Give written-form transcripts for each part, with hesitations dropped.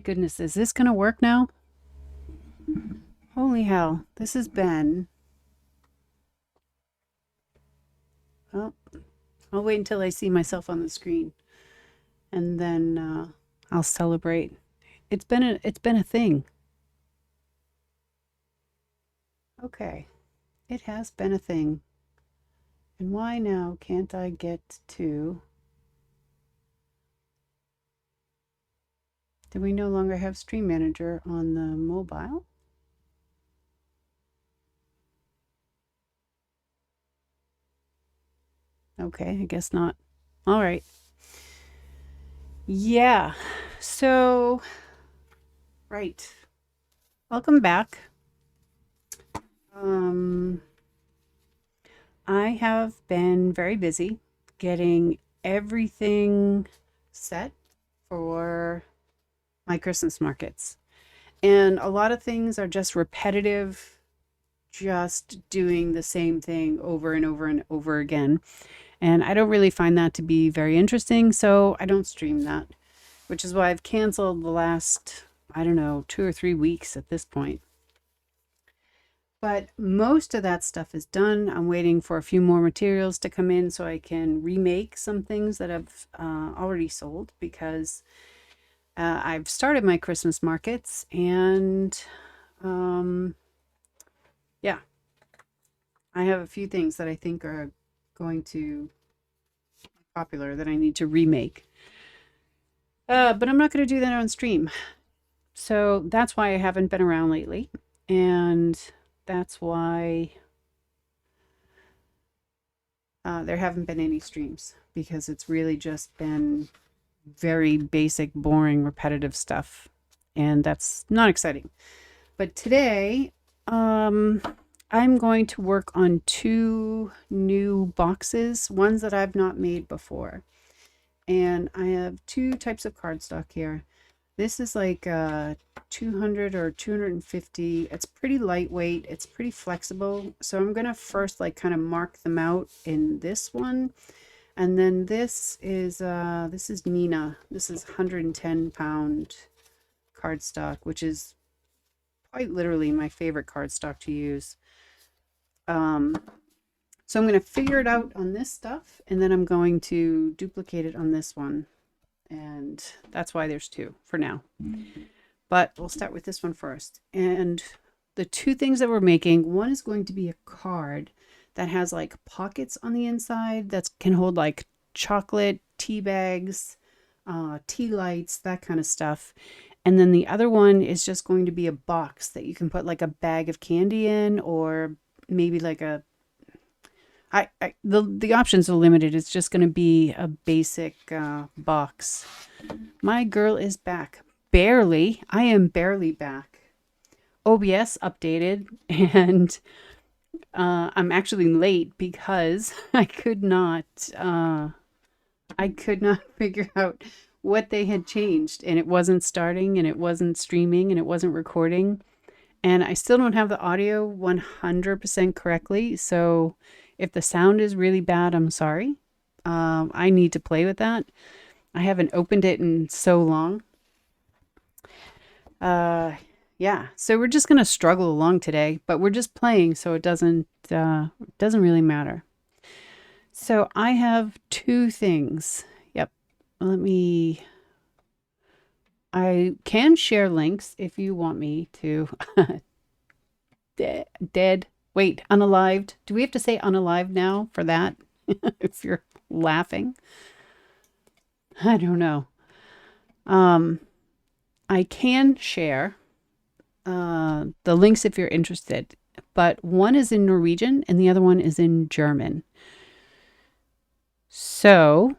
goodness, is this gonna work now? Holy hell, this has been. Well, I'll wait until I see myself on the screen, and then I'll celebrate. It's been a thing. Okay, it has been a thing. And why now can't I get to? Do we no longer have Stream Manager on the mobile? Okay, I guess not. All right. Yeah. So, right. Welcome back. Um, I have been very busy getting everything set for my Christmas markets. And a lot of things are just repetitive, just doing the same thing over and over and over again. And I don't really find that to be very interesting, so I don't stream that, which is why I've canceled the last, I don't know, 2 or 3 weeks at this point. But most of that stuff is done. I'm waiting for a few more materials to come in so I can remake some things that I've already sold because I've started my Christmas markets and yeah, I have a few things that I think are going to be popular that I need to remake. But I'm not going to do that on stream. So that's why I haven't been around lately. And that's why there haven't been any streams because it's really just been very basic, boring, repetitive stuff. And that's not exciting. But today, I'm going to work on two new boxes, ones that I've not made before. And I have two types of cardstock here. This is like 200 or 250. It's pretty lightweight. It's pretty flexible. So I'm going to first like kind of mark them out in this one. And then this is Nina. This is 110-pound cardstock, which is quite literally my favorite cardstock to use. So I'm going to figure it out on this stuff, and then I'm going to duplicate it on this one. And that's why there's two for now. But we'll start with this one first. And the two things that we're making, one is going to be a card that has like pockets on the inside that can hold like chocolate, tea bags, tea lights, that kind of stuff. And then the other one is just going to be a box that you can put like a bag of candy in, or maybe like a the options are limited. It's just going to be a basic box. My girl is back. Barely. I am barely back. OBS updated, and I'm actually late because I could not figure out what they had changed, and it wasn't starting, and it wasn't streaming, and it wasn't recording. And I still don't have the audio 100% correctly. So if the sound is really bad, I'm sorry. I need to play with that. I haven't opened it in so long. Yeah, so we're just gonna struggle along today, but we're just playing, so it doesn't really matter. So I have two things. Yep. I can share links if you want me to. Dead. Wait, unalived. Do we have to say unalived now for that? If you're laughing. I don't know. I can share the links if you're interested, but one is in Norwegian and the other one is in German. So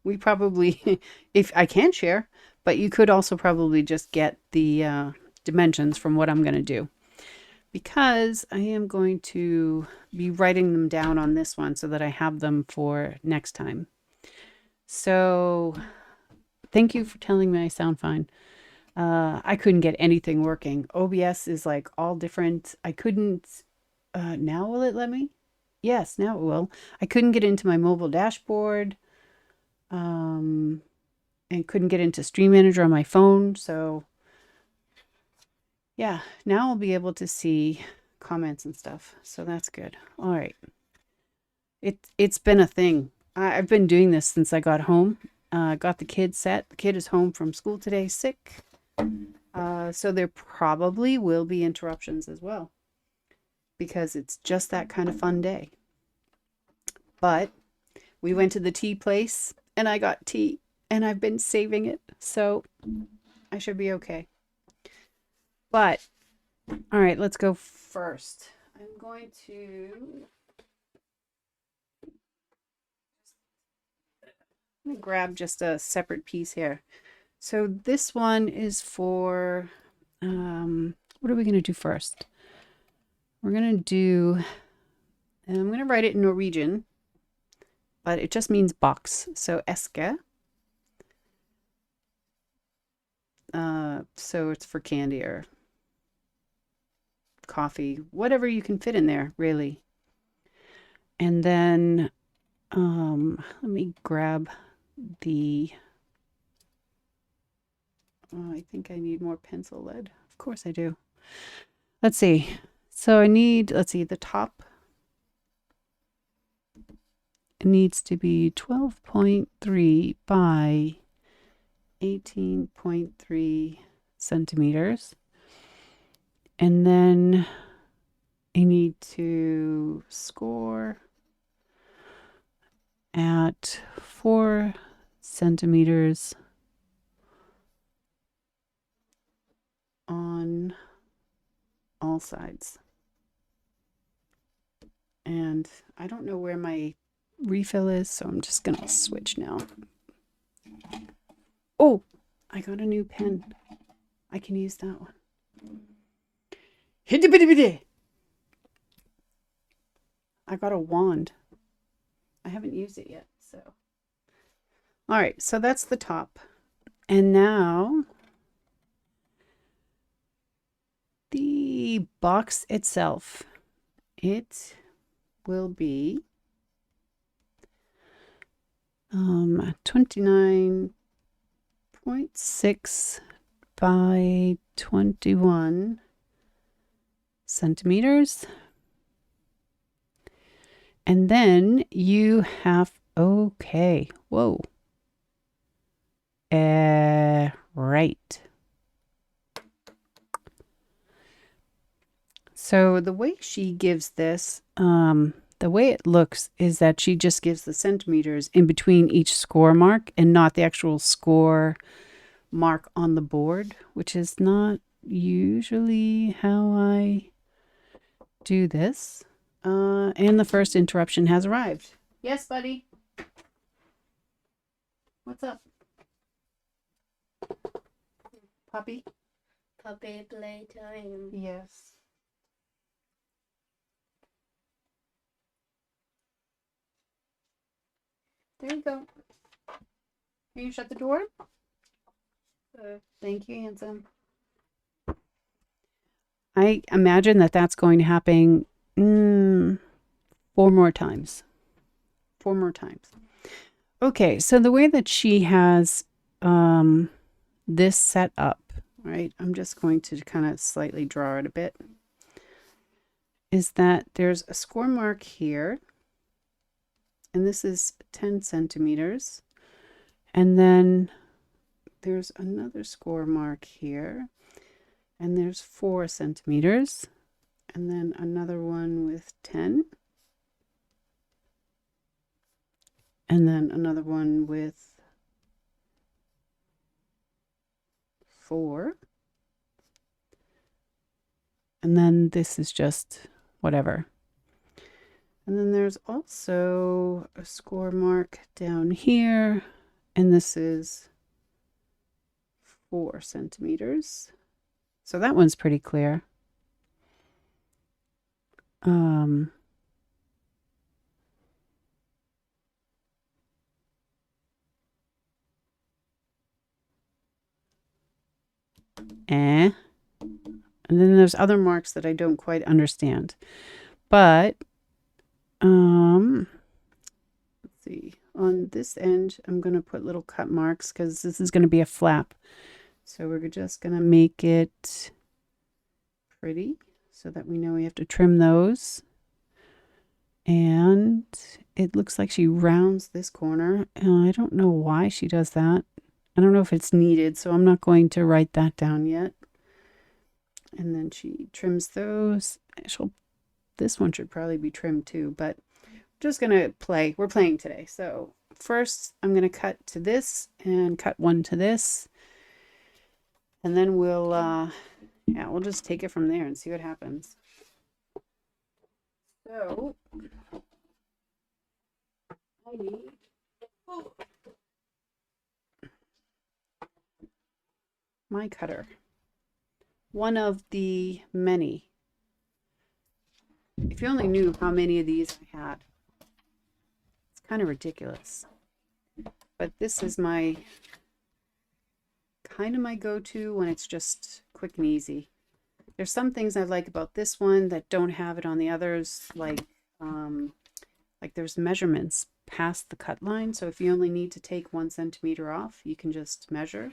we probably, if I can share, but you could also probably just get the dimensions from what I'm going to do, because I am going to be writing them down on this one so that I have them for next time. So thank you for telling me I sound fine. I couldn't get anything working. OBS is like all different. I couldn't. Now will it let me? Yes, now it will. I couldn't get into my mobile dashboard. and couldn't get into Stream Manager on my phone. So yeah, now I'll be able to see comments and stuff. So that's good. All right. It's been a thing. I've been doing this since I got home. Got the kid set. The kid is home from school today, sick. So there probably will be interruptions as well, because it's just that kind of fun day. But we went to the tea place and I got tea and I've been saving it. So I should be okay. But all right, let's go first. I'm going to grab just a separate piece here. So this one is for, what are we going to do first? We're going to do, and I'm going to write it in Norwegian, but it just means box. So eske. So it's for candy or coffee, whatever you can fit in there, really. And then, let me grab the, oh, I think I need more pencil lead. Of course I do. Let's see. So I need, let's see, the top, it needs to be 12.3 by 18.3 centimeters. And then I need to score at 4 centimeters on all sides. And I don't know where my refill is, so I'm just gonna switch now. Oh, I got a new pen. I can use that one. I got a wand. I haven't used it yet, so. All right, so that's the top. And now the box itself, it will be 29.6 by 21 centimeters. And then you have, okay, whoa. Right. So the way she gives this, the way it looks is that she just gives the centimeters in between each score mark and not the actual score mark on the board, which is not usually how I do this. And the first interruption has arrived. Yes, buddy. What's up? Puppy? Puppy playtime. Yes. There you go. Can you shut the door? Thank you, handsome. I imagine that that's going to happen 4 more times. 4 more times. Okay, so the way that she has this set up, right? I'm just going to kind of slightly draw it a bit. Is that there's a score mark here, and this is 10 centimeters. And then there's another score mark here, and there's 4 centimeters. And then another one with 10. And then another one with 4. And then this is just whatever. And then there's also a score mark down here, and this is 4 centimeters. So that one's pretty clear. And then there's other marks that I don't quite understand. But let's see. on this end, I'm going to put little cut marks because this is going to be a flap. So we're just going to make it pretty so that we know we have to trim those. And it looks like she rounds this corner. I don't know why she does that. I don't know if it's needed, so I'm not going to write that down yet. And then she trims those. This one should probably be trimmed too, but just gonna play. We're playing today. So first I'm gonna cut to this and cut one to this. And then we'll just take it from there and see what happens. So I need my cutter. One of the many. If you only knew how many of these I had. It's kind of ridiculous. But this is my kind of my go-to when it's just quick and easy. There's some things I like about this one that don't have it on the others, like there's measurements past the cut line. So if you only need to take 1 centimeter off, you can just measure.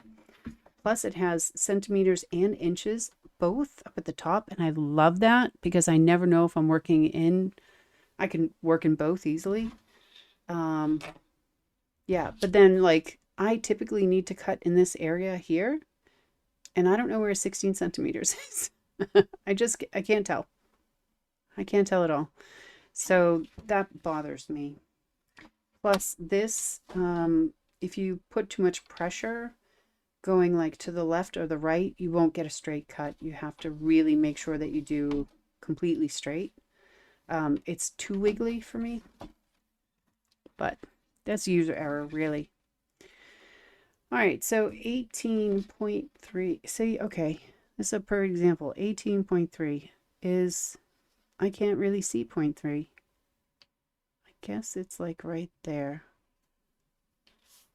Plus it has centimeters and inches both up at the top, and I love that because I never know if I'm working in. I can work in both easily. Yeah, but then like I typically need to cut in this area here, and I don't know where 16 centimeters is. I can't tell. I can't tell at all. So that bothers me. Plus this, if you put too much pressure going like to the left or the right, you won't get a straight cut. You have to really make sure that you do completely straight. It's too wiggly for me, but that's user error, really. All right, so 18.3. See, okay, this is a per example. 18.3 is, I can't really see 0.3. I guess it's like right there.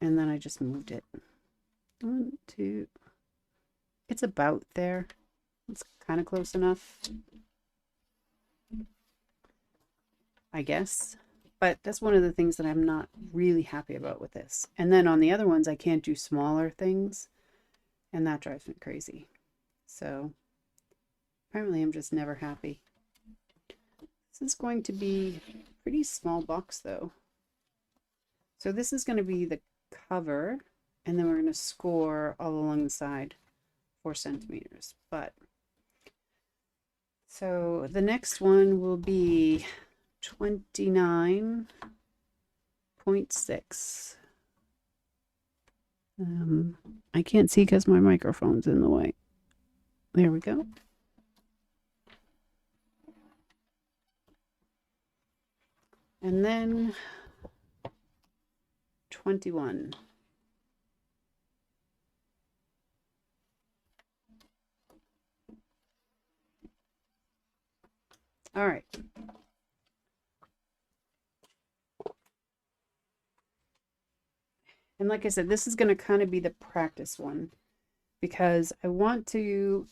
And then I just moved it. 1, 2. It's about there. It's kind of close enough, I guess. But that's one of the things that I'm not really happy about with this. And then on the other ones, I can't do smaller things, and that drives me crazy. So apparently I'm just never happy. This is going to be a pretty small box though. So this is going to be the cover, and then we're going to score all along the side 4 centimeters. But so the next one will be 29.6. I can't see because my microphone's in the way. There we go. And then 21. All right. And like I said, this is going to kind of be the practice one because I want to,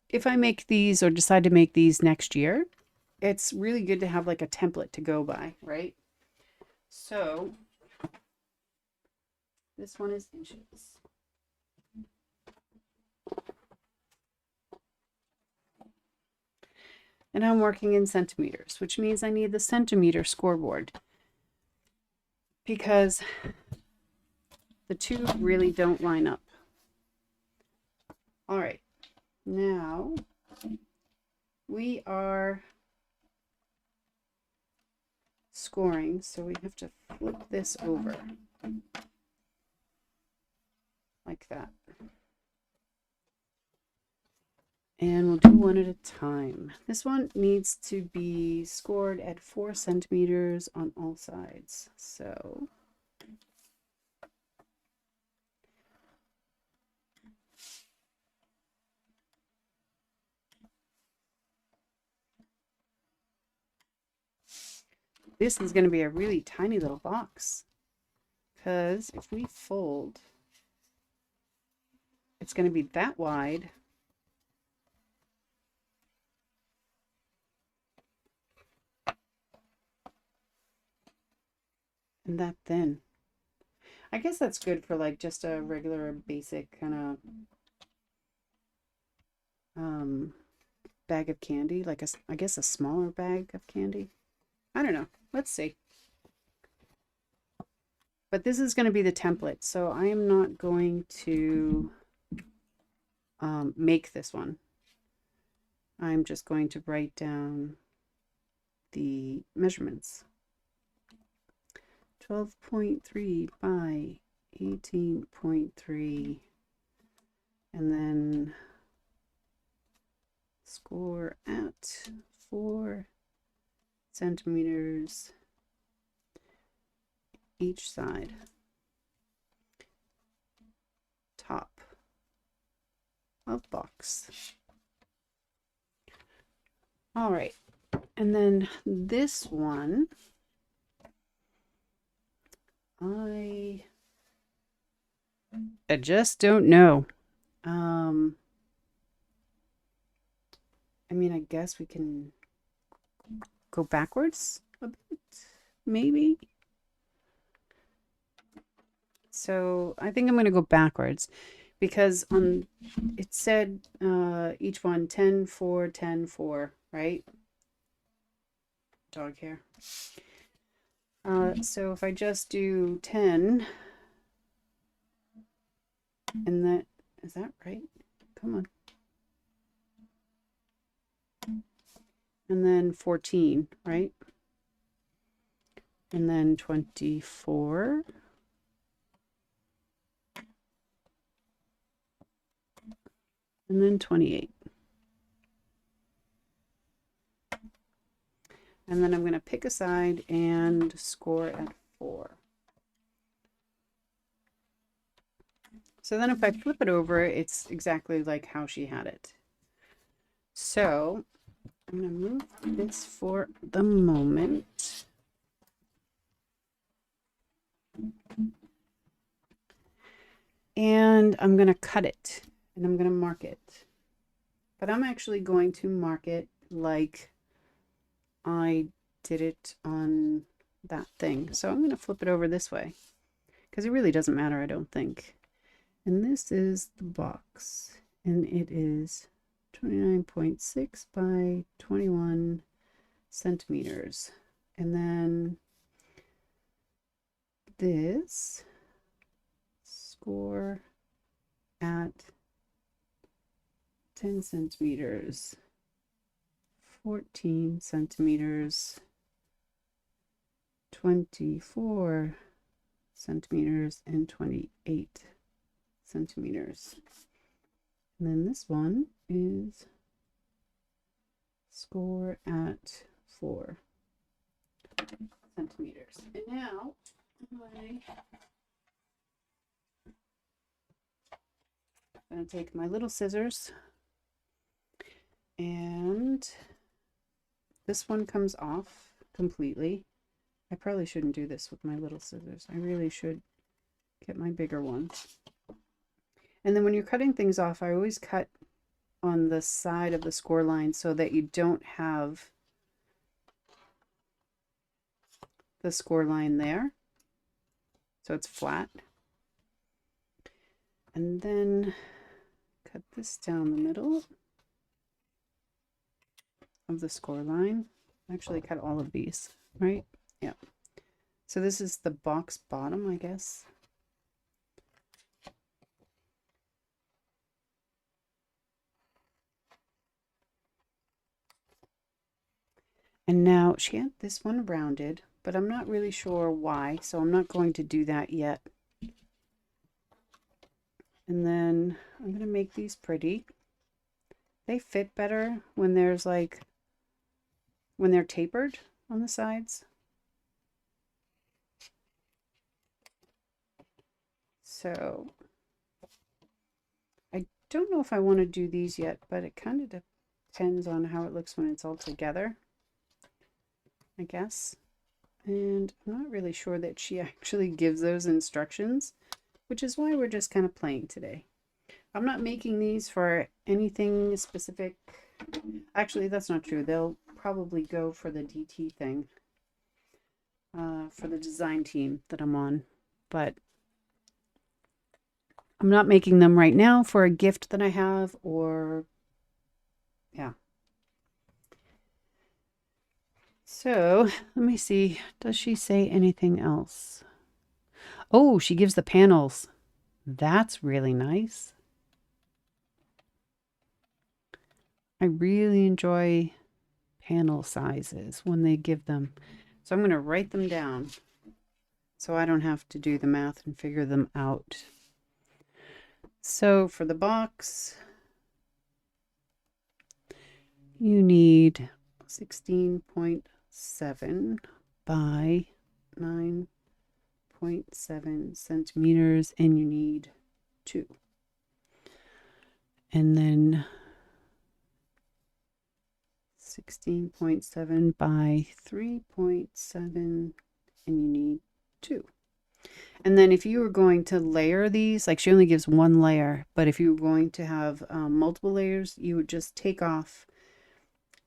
if I make these or decide to make these next year, it's really good to have like a template to go by, right? So this one is inches. And I'm working in centimeters, which means I need the centimeter scoreboard because the two really don't line up. All right, now we are scoring, so we have to flip this over like that. And we'll do one at a time. This one needs to be scored at 4 centimeters on all sides. So this is going to be a really tiny little box because if we fold, it's going to be that wide. and that thin. I guess that's good for like just a regular basic kind of bag of candy, like I guess a smaller bag of candy. I don't know. Let's see. But this is going to be the template, so I am not going to make this one. I'm just going to write down the measurements. 12.3 by 18.3, and then score at 4 centimeters each side. Top of box. All right, and then this one, I just don't know. I mean, I guess we can go backwards a bit, maybe. So I think I'm going to go backwards because on it said each one 10, 4, 10, 4, right? Dog hair. So if I just do 10, and that, is that right? Come on. And then 14, right? And then 24. And then 28. And then I'm going to pick a side and score at 4. So then if I flip it over, it's exactly like how she had it. So I'm going to move this for the moment. And I'm going to cut it and I'm going to mark it. But I'm actually going to mark it like I did it on that thing. So I'm going to flip it over this way because it really doesn't matter, I don't think. And this is the box, and it is 29.6 by 21 centimeters. And then this, score at 10 centimeters, 14 centimeters, 24 centimeters, and 28 centimeters. And then this one is score at 4 centimeters. And now I'm going to take my little scissors, and this one comes off completely. I probably shouldn't do this with my little scissors. I really should get my bigger ones. And then when you're cutting things off, I always cut on the side of the score line so that you don't have the score line there. So it's flat. And then cut this down the middle of the score line. Actually cut all of these, right? Yeah. So this is the box bottom, I guess. And now she had this one rounded, but I'm not really sure why, so I'm not going to do that yet. And then I'm going to make these pretty. They fit better when there's like, when they're tapered on the sides. So I don't know if I want to do these yet, but it kind of depends on how it looks when it's all together, I guess. And I'm not really sure that she actually gives those instructions, which is why we're just kind of playing today. I'm not making these for anything specific. Actually, that's not true. They'll probably go for the DT thing. for the design team that I'm on, but I'm not making them right now for a gift that I have, or yeah. So let me see. Does she say anything else? Oh, she gives the panels. That's really nice. I really enjoy panel sizes when they give them. So I'm going to write them down so I don't have to do the math and figure them out. So for the box, you need 16.7 by 9.7 centimeters, and you need 2. And then 16.7 by 3.7, and you need 2. And then if you were going to layer these, like she only gives 1 layer, but if you were going to have multiple layers, you would just take off,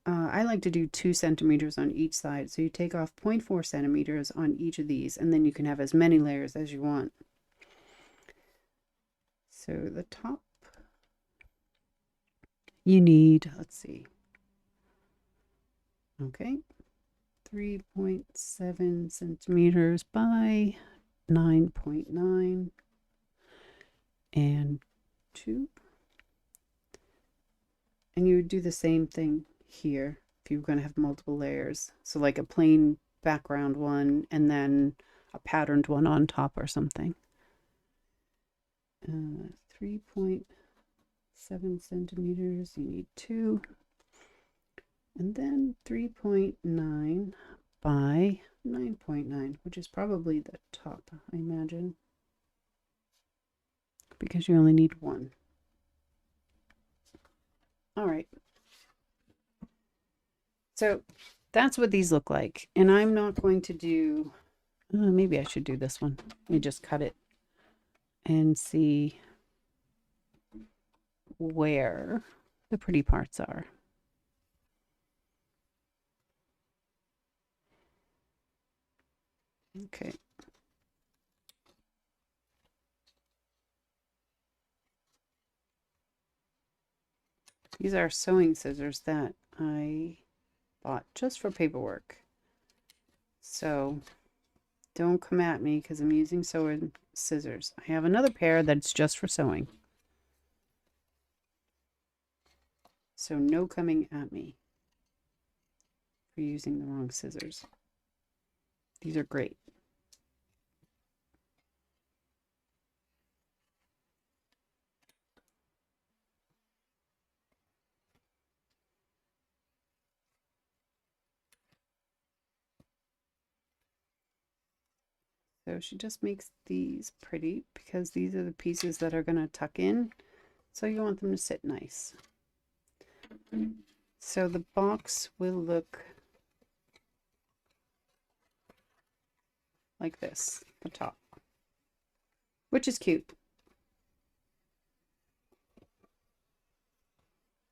I like to do 2 centimeters on each side. So you take off 0.4 centimeters on each of these, and then you can have as many layers as you want. So the top, you need, let's see, okay, 3.7 centimeters by 9.9 and 2. And you would do the same thing here if you were going to have multiple layers. So like a plain background one and then a patterned one on top or something. 3.7 centimeters, you need 2. And then 3.9 by 9.9, which is probably the top, I imagine, because you only need 1. All right. So that's what these look like. And I'm not going to do, maybe I should do this one. Let me just cut it and see where the pretty parts are. Okay. These are sewing scissors that I bought just for paperwork. So don't come at me because I'm using sewing scissors. I have another pair that's just for sewing. So no coming at me for using the wrong scissors. These are great. So she just makes these pretty because these are the pieces that are going to tuck in. So you want them to sit nice. So the box will look like this, the top, which is cute.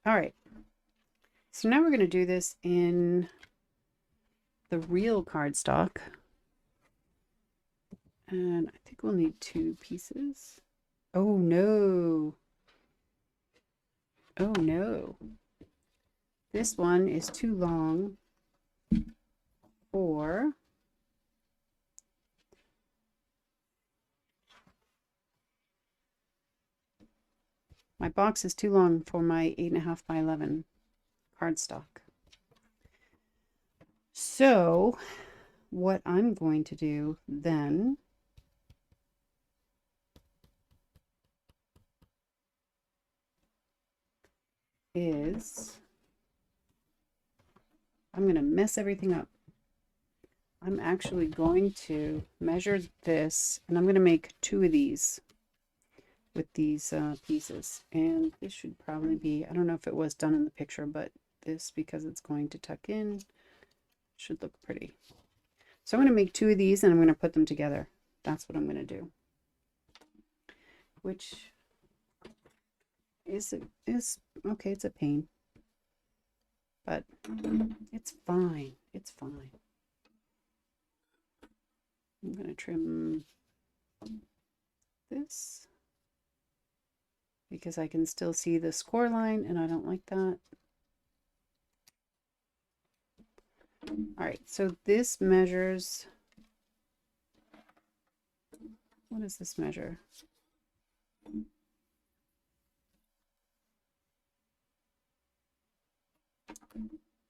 All right. So now we're going to do this in the real cardstock. And I think we'll need 2 pieces. Oh no. Oh no. This one is too long for my box is too long for my 8.5 by 11 cardstock. So what I'm going to do then is I'm going to mess everything up. I'm actually going to measure this, and I'm going to make 2 of these with these pieces. And this should probably be, I don't know if it was done in the picture, but this, because it's going to tuck in, should look pretty. So I'm going to make 2 of these and I'm going to put them together. That's what I'm going to do. Which is okay, it's a pain. But it's fine. It's fine. I'm going to trim this because I can still see the score line and I don't like that. All right, so this measures, what does this measure?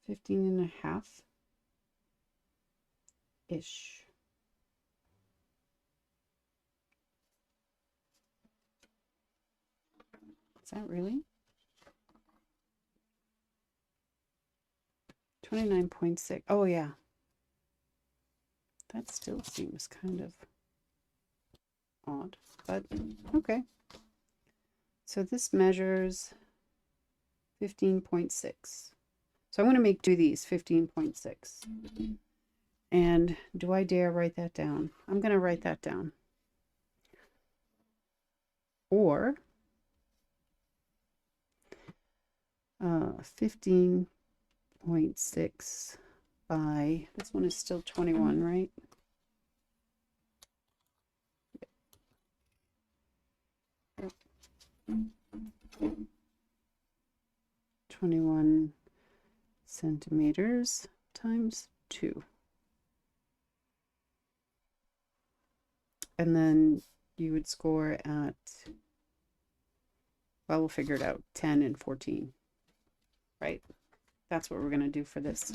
15.5-ish. Is that really? 29.6. Oh, yeah. That still seems kind of odd, but okay. So this measures 15.6. So I'm going to make two of these 15.6. And do I dare write that down? I'm going to write that down. Or 15.6 by, this one is still 21, right? 21 centimeters times 2. And then you would score at, well, we'll figure it out, 10 and 14, right? That's what we're going to do for this.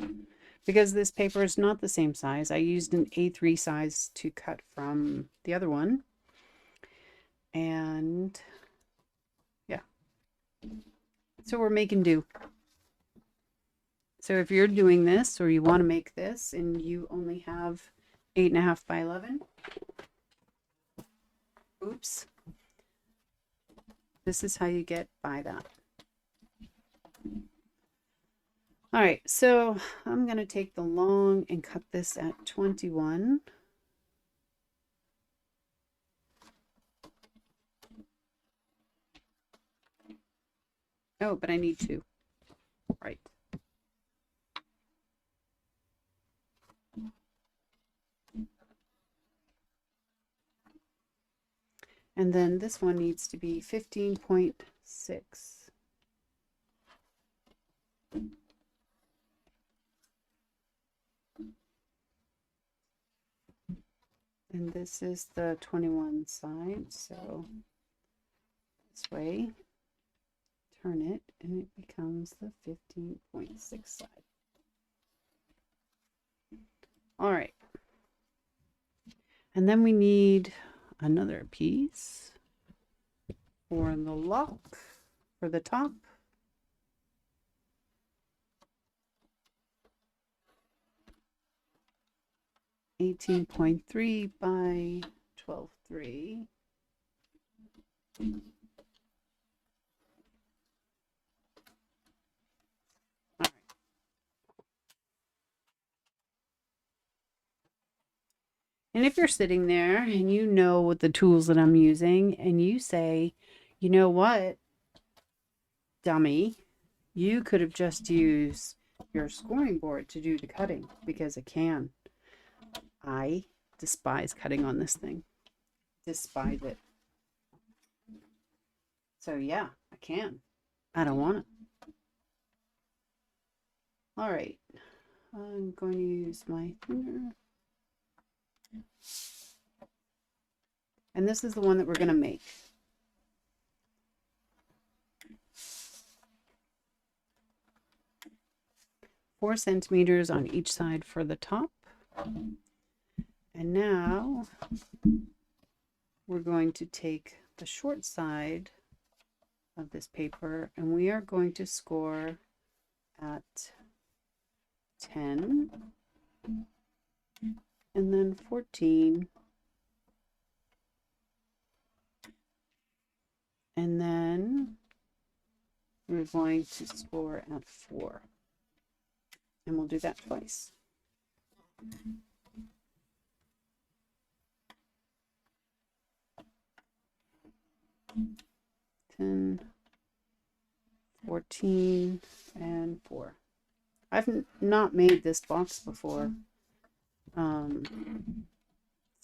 Because this paper is not the same size. I used an A3 size to cut from the other one. And yeah. So we're making do. So if you're doing this or you want to make this and you only have 8.5 by 11, oops, this is how you get by that. All right, so I'm going to take the long and cut this at 21. Oh, but I need 2. Right. And then this one needs to be 15.6. And this is the 21 side, so this way, turn it, and it becomes the 15.6 side. All right. And then we need another piece for the lock, for the top. (18.3 by 12.3). All right. And if you're sitting there and you know what the tools that I'm using and you say, you know what, dummy, you could have just used your scoring board to do the cutting because it can. I despise cutting on this thing. Despise it. So yeah, I can. I don't want it. All right. I'm going to use my finger. And this is the one that we're going to make. Four centimeters on each side for the top. And now we're going to take the short side of this paper and we are going to score at 10 and then 14 and then we're going to score at 4 and we'll do that twice. (10, 14, and 4). I've not made this box before,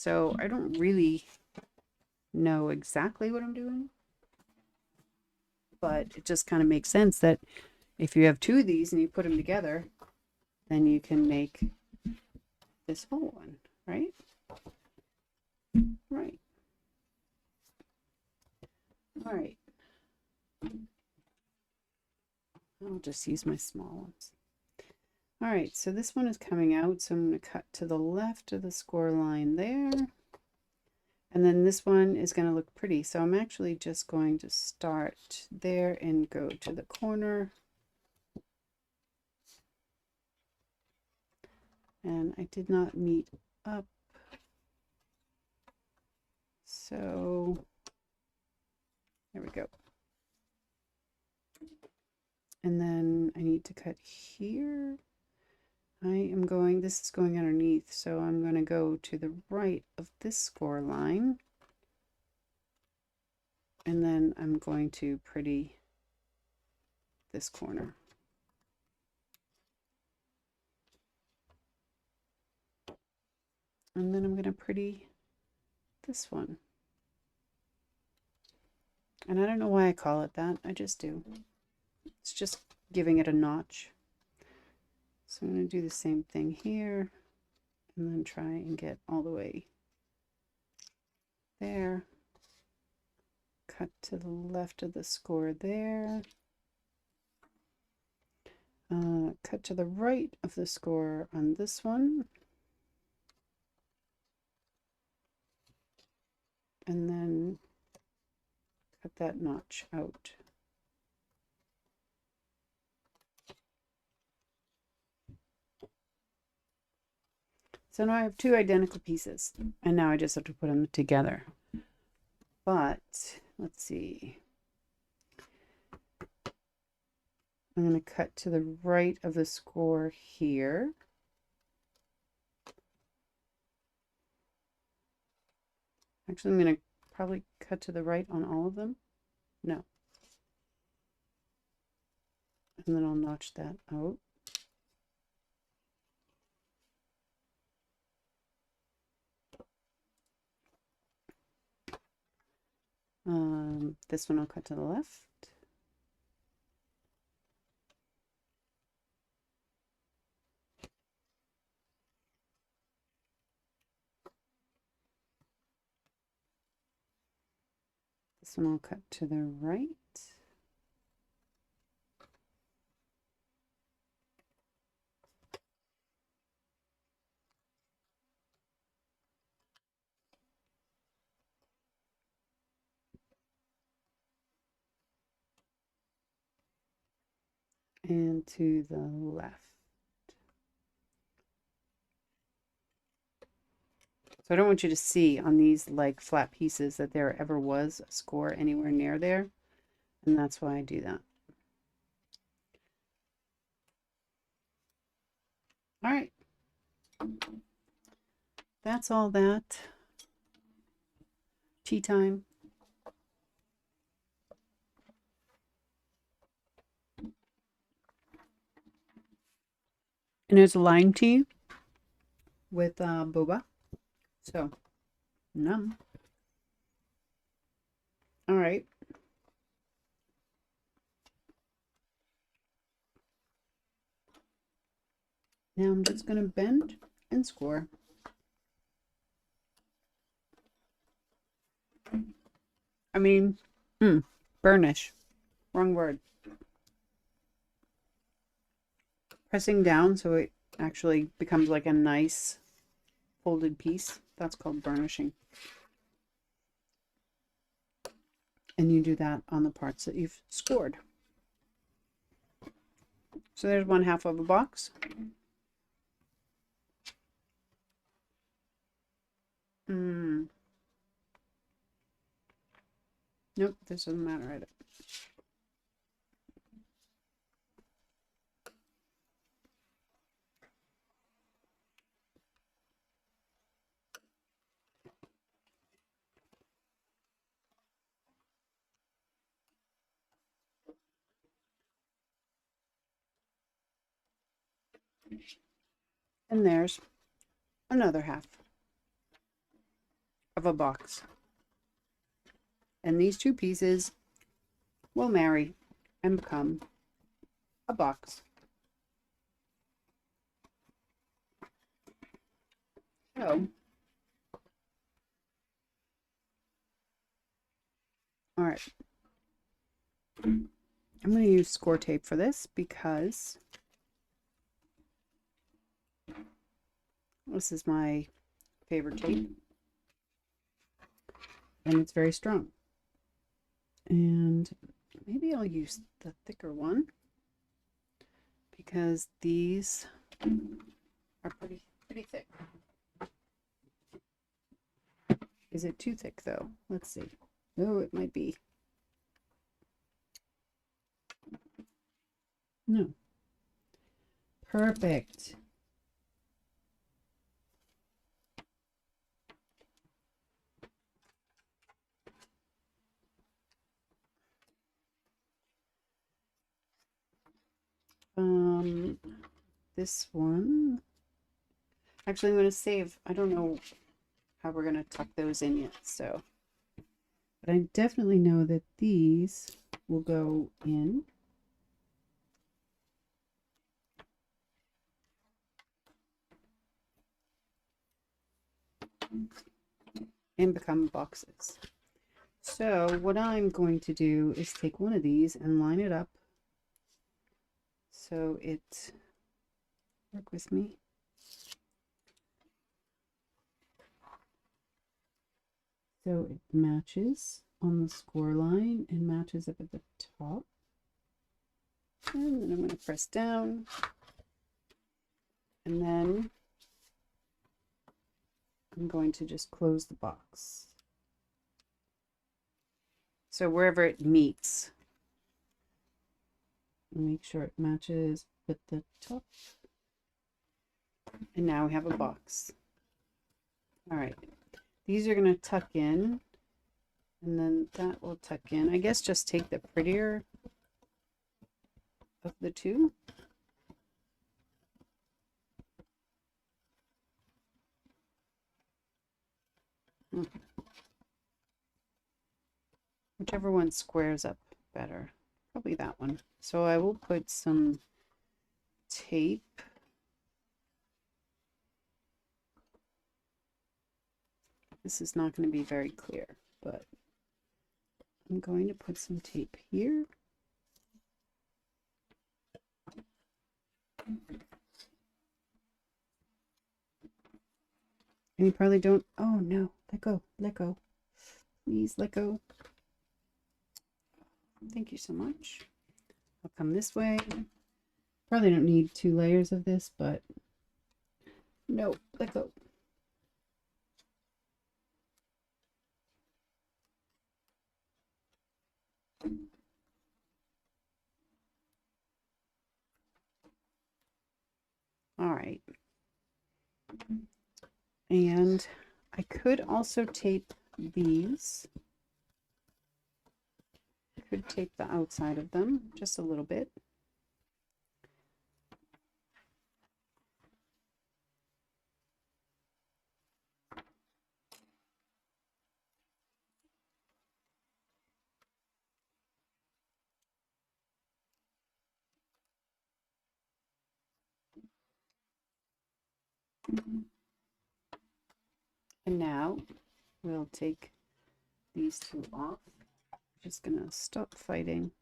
So I don't really know exactly what I'm doing, but it just kind of makes sense that if you have two of these and you put them together, then you can make this whole one, right? Right. All right. I'll just use my small ones. All right, so this one is coming out, so I'm going to cut to the left of the score line there. And then this one is going to look pretty, so I'm actually just going to start there and go to the corner. And I did not meet up. So there we go. And then I need to cut here. This is going underneath, so I'm going to go to the right of this score line. And then I'm going to pretty this corner. And then I'm going to pretty this one. And I don't know why I call it that. I just do. It's just giving it a notch. So I'm going to do the same thing here and then try and get all the way there. Cut to the left of the score there. Cut to the right of the score on this one. And then cut that notch out. So now I have two identical pieces, and now I just have to put them together. But let's see. I'm going to cut to the right of the score here. Actually, I'm going to probably cut to the right on all of them. No. And then I'll notch that out. This one I'll cut to the left. This one I'll cut to the right. And to the left. So I don't want you to see on these like flat pieces that there ever was a score anywhere near there. And that's why I do that. All right. That's all that. Tea time. And there's a lime tea with boba. So, num. All right. Now I'm just going to bend and score. I mean, burnish. Wrong word. Pressing down so it actually becomes like a nice folded piece. That's called burnishing. And you do that on the parts that you've scored. So there's 1/2 of a box. Nope, this doesn't matter either. And there's another half. of a box. And these two pieces will marry and become a box. So, all right. I'm going to use score tape for this because this is my favorite tape. And it's very strong. And maybe I'll use the thicker one because these are pretty thick. Is it too thick though? Let's see. Oh, it might be. No. Perfect. This one. Actually, I'm going to save. I don't know how we're going to tuck those in yet, so. But I definitely know that these will go in. And become boxes. So what I'm going to do is take one of these and line it up so it, work with me, so it matches on the score line and matches up at the top. And then I'm going to press down, and then I'm going to just close the box. So wherever it meets, make sure it matches with the top. And now we have a box. All right, these are going to tuck in, and then that will tuck in. I guess just take the prettier of the two. Whichever one squares up better. Probably that one. So I will put some tape. This is not going to be very clear, but I'm going to put some tape here. And you probably don't, oh no, let go, let go. Please let go. Thank you so much. I'll come this way. Probably don't need 2 layers of this, but no, let go. All right. And I could also tape these. I could tape the outside of them just a little bit. And now we'll take these 2 off. Just gonna stop fighting.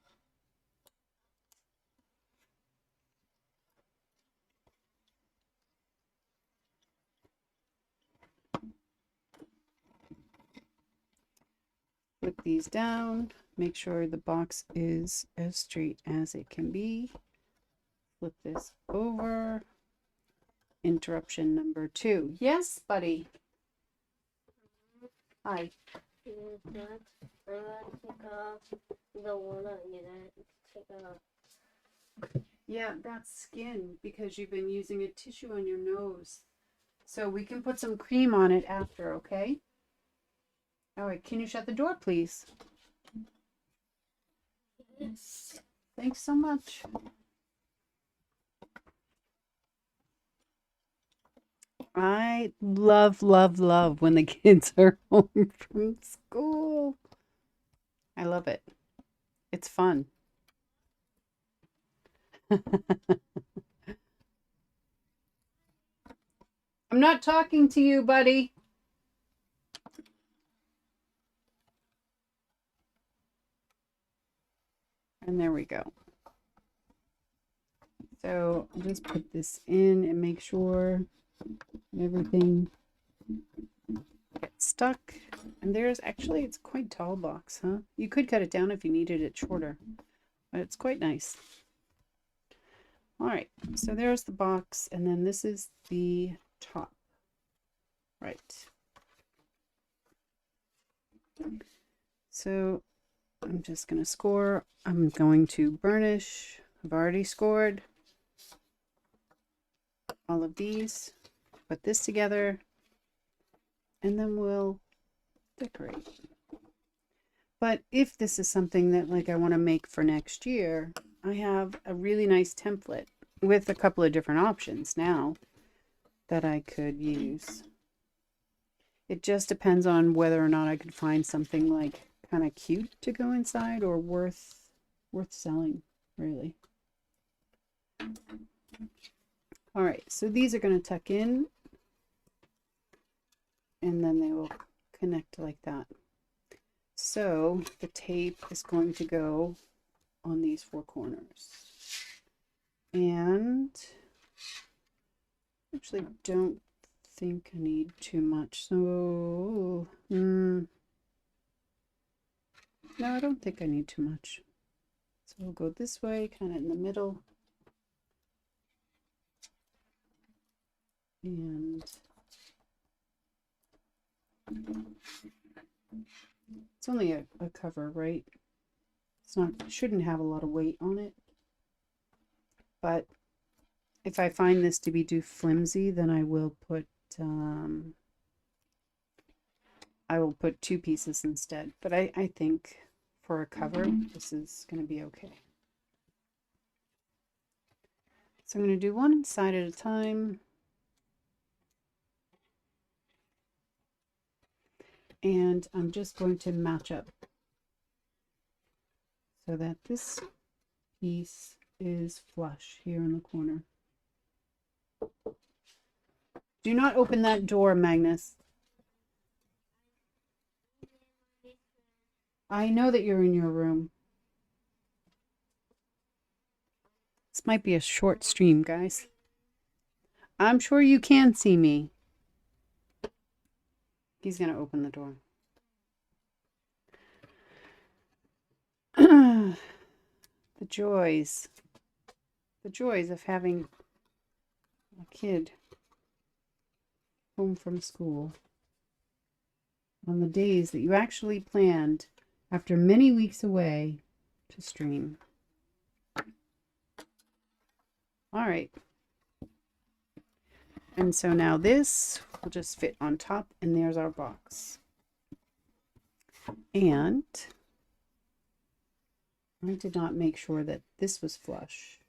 Flip these down, make sure the box is as straight as it can be. Flip this over. Interruption number 2. Yes, buddy. Hi. I'm gonna take off the one on you that take off. Yeah, that's skin because you've been using a tissue on your nose. So we can put some cream on it after, okay? All right, can you shut the door, please? Yes. Thanks so much. I love, love, love when the kids are home from school. I love it. It's fun. I'm not talking to you, buddy. And there we go. So I'll just put this in and make sure everything gets stuck. And there's actually, it's quite tall box, huh? You could cut it down if you needed it shorter, but it's quite nice. All right, so there's the box, and then this is the top. Right. So I'm just going to score. I'm going to burnish. I've already scored all of these. Put this together, and then we'll decorate. But if this is something that like I want to make for next year, I have a really nice template with a couple of different options now that I could use. It just depends on whether or not I could find something like kind of cute to go inside or worth selling, really. All right, so these are going to tuck in, and then they will connect like that. So the tape is going to go on these four corners. And actually don't think I need too much. So, no, I don't think I need too much. So we'll go this way, kind of in the middle. And it's only a cover, right? It's not, shouldn't have a lot of weight on it. But if I find this to be too flimsy, then I will put two pieces instead. But I think for a cover, this is going to be okay. So I'm going to do one side at a time. And I'm just going to match up so that this piece is flush here in the corner. Do not open that door, Magnus. I know that you're in your room. This might be a short stream, guys. I'm sure you can see me. He's going to open the door. The joys of having a kid home from school on the days that you actually planned after many weeks away to stream. All right. And so now this will just fit on top, and there's our box. And I did not make sure that this was flush,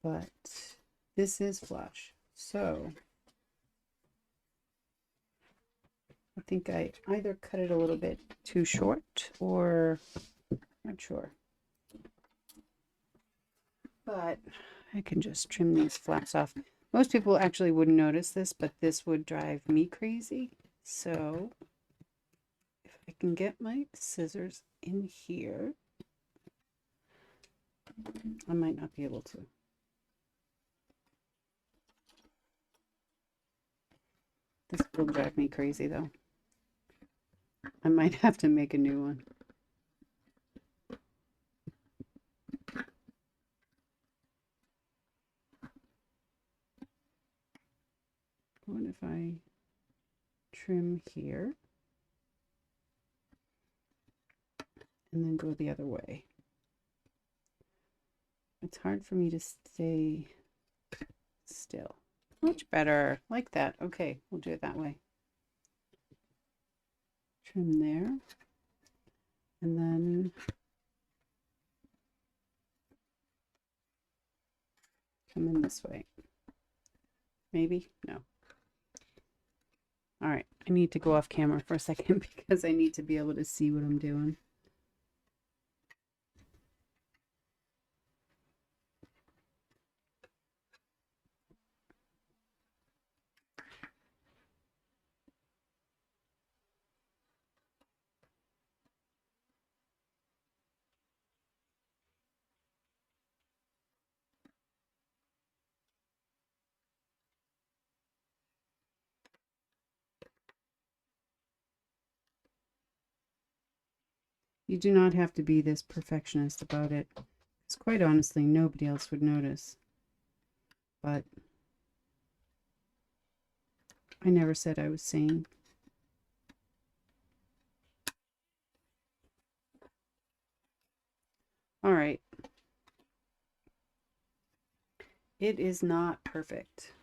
but this is flush. So I think I either cut it a little bit too short or not sure. But I can just trim these flaps off. Most people actually wouldn't notice this, but this would drive me crazy. So if I can get my scissors in here, I might not be able to. This will drive me crazy though. I might have to make a new one. What if I trim here and then go the other way? It's hard for me to stay still. Much better, like that. Okay, we'll do it that way. Trim there, and then come in this way. Maybe? No. All right. I need to go off camera for a second because I need to be able to see what I'm doing. You do not have to be this perfectionist about it. Because quite honestly, nobody else would notice. But I never said I was sane. All right. It is not perfect.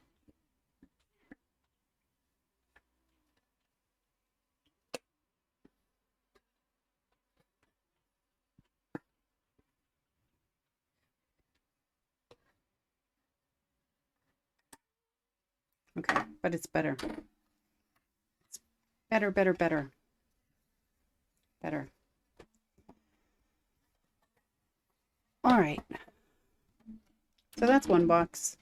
Okay, but it's better. It's better, better, better. Better. All right. So that's one box.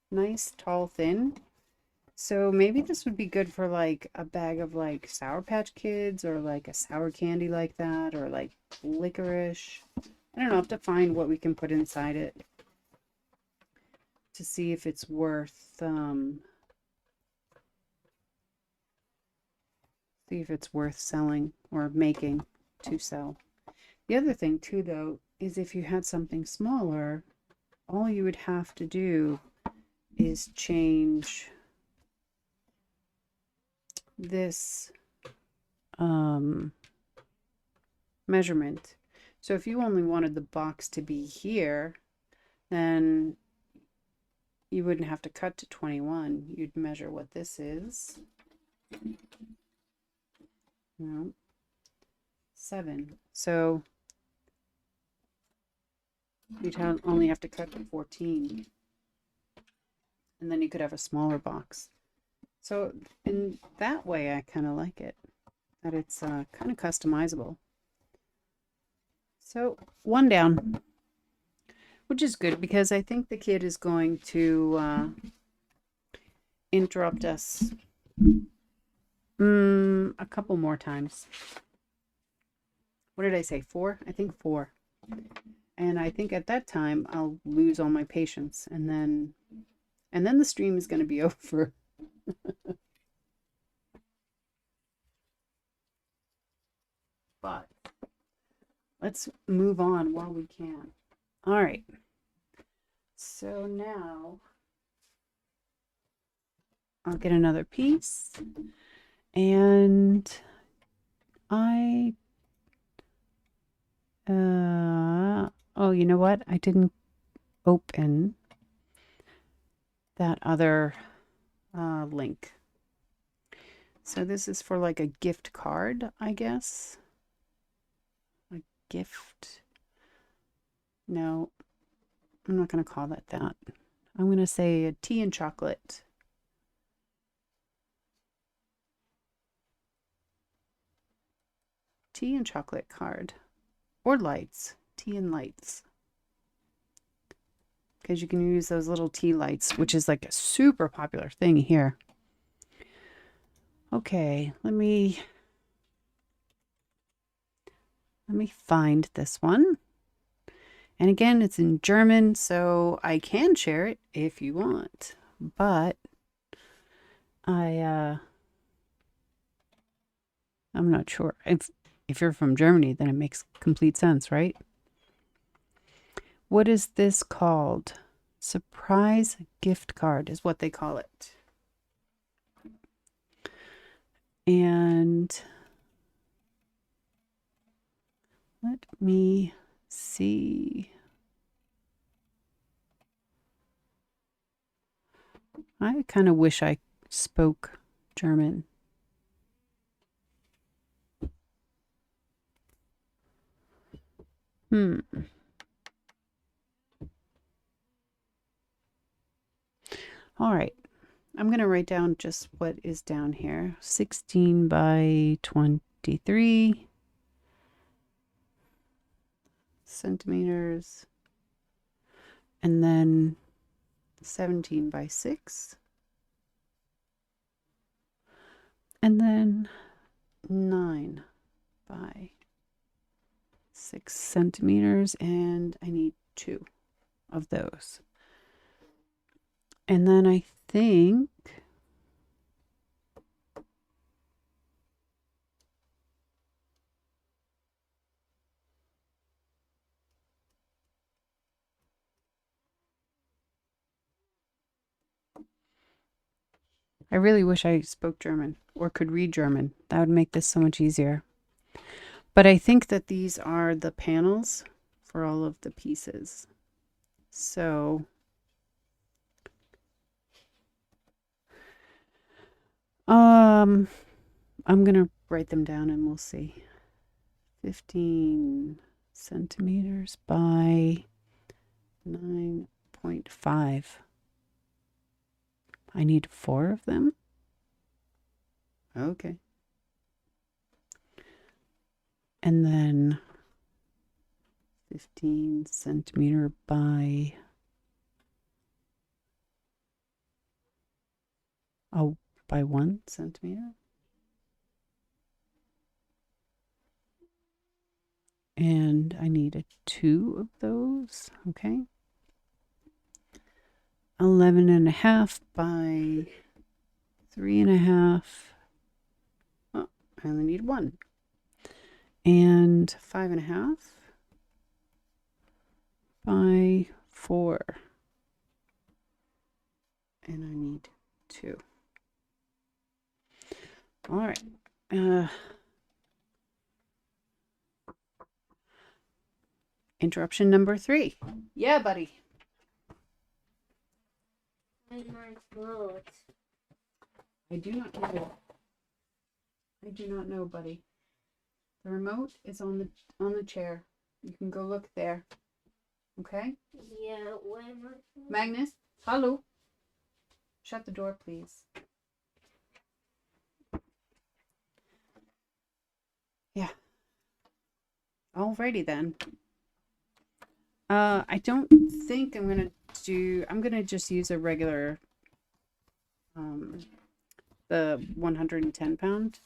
Nice, tall, thin. So maybe this would be good for like a bag of like Sour Patch Kids or like a sour candy like that or like licorice. I don't know, I'll have to find what we can put inside it to see if it's worth selling or making to sell. The other thing too though is if you had something smaller, all you would have to do is change this measurement. So if you only wanted the box to be here, then you wouldn't have to cut to 21. You'd measure what this is. No. 7. So you'd only have to cut to 14. And then you could have a smaller box. So in that way, I kind of like it. That it's kind of customizable. So one down, which is good because I think the kid is going to interrupt us a couple more times. What did I say? 4? I think 4. And I think at that time I'll lose all my patience, and then the stream is going to be over. But let's move on while we can. All right. So now I'll get another piece, and oh, you know what? I didn't open that other link. So this is for like a gift card, I guess. A gift. No, I'm not going to call that that. I'm going to say a tea and chocolate. Tea and chocolate card. Or lights. Tea and lights. Because you can use those little tea lights, which is like a super popular thing here. Okay, let me find this one. And again, it's in German, so I can share it if you want. But I'm not sure. If you're from Germany, then it makes complete sense, right? What is this called? Surprise gift card is what they call it. And let me see. I kind of wish I spoke German. I'm going to write down just what is down here. 16 by 23 centimeters. And then 17 by 6. And then 9 by 6 centimeters. And I need 2 of those. And then I think I really wish I spoke German or could read German. That would make this so much easier. But I think that these are the panels for all of the pieces. So I'm gonna write them down and we'll see. 15 centimeters by 9.5. I need 4 of them. Okay. And then 15 centimeter by 1 centimeter. And I need 2 of those. Okay. 11.5 by 3.5. Oh, I only need 1. And 5.5 by 4. And I need 2. All right. Interruption number 3. Yeah, buddy. Find my boat. I do not know. I do not know, buddy. The remote is on the chair. You can go look there. Okay? Yeah, where am I? Magnus, hello. Shut the door, please. Yeah. Alrighty then. I don't think I'm gonna just use a regular the 110 pound,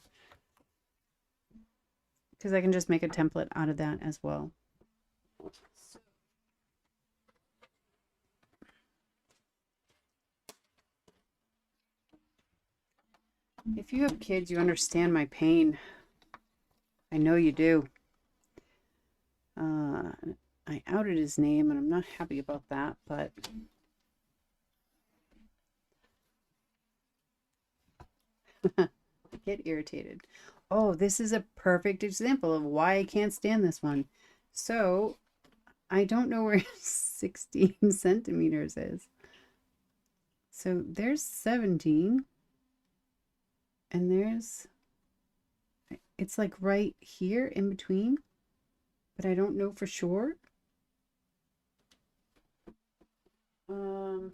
because I can just make a template out of that as well. If you have kids, you understand my pain. I know you do. I outed his name and I'm not happy about that, but I get irritated. Oh, this is a perfect example of why I can't stand this one. So I don't know where 16 centimeters is. So there's 17 and it's like right here in between, but I don't know for sure. I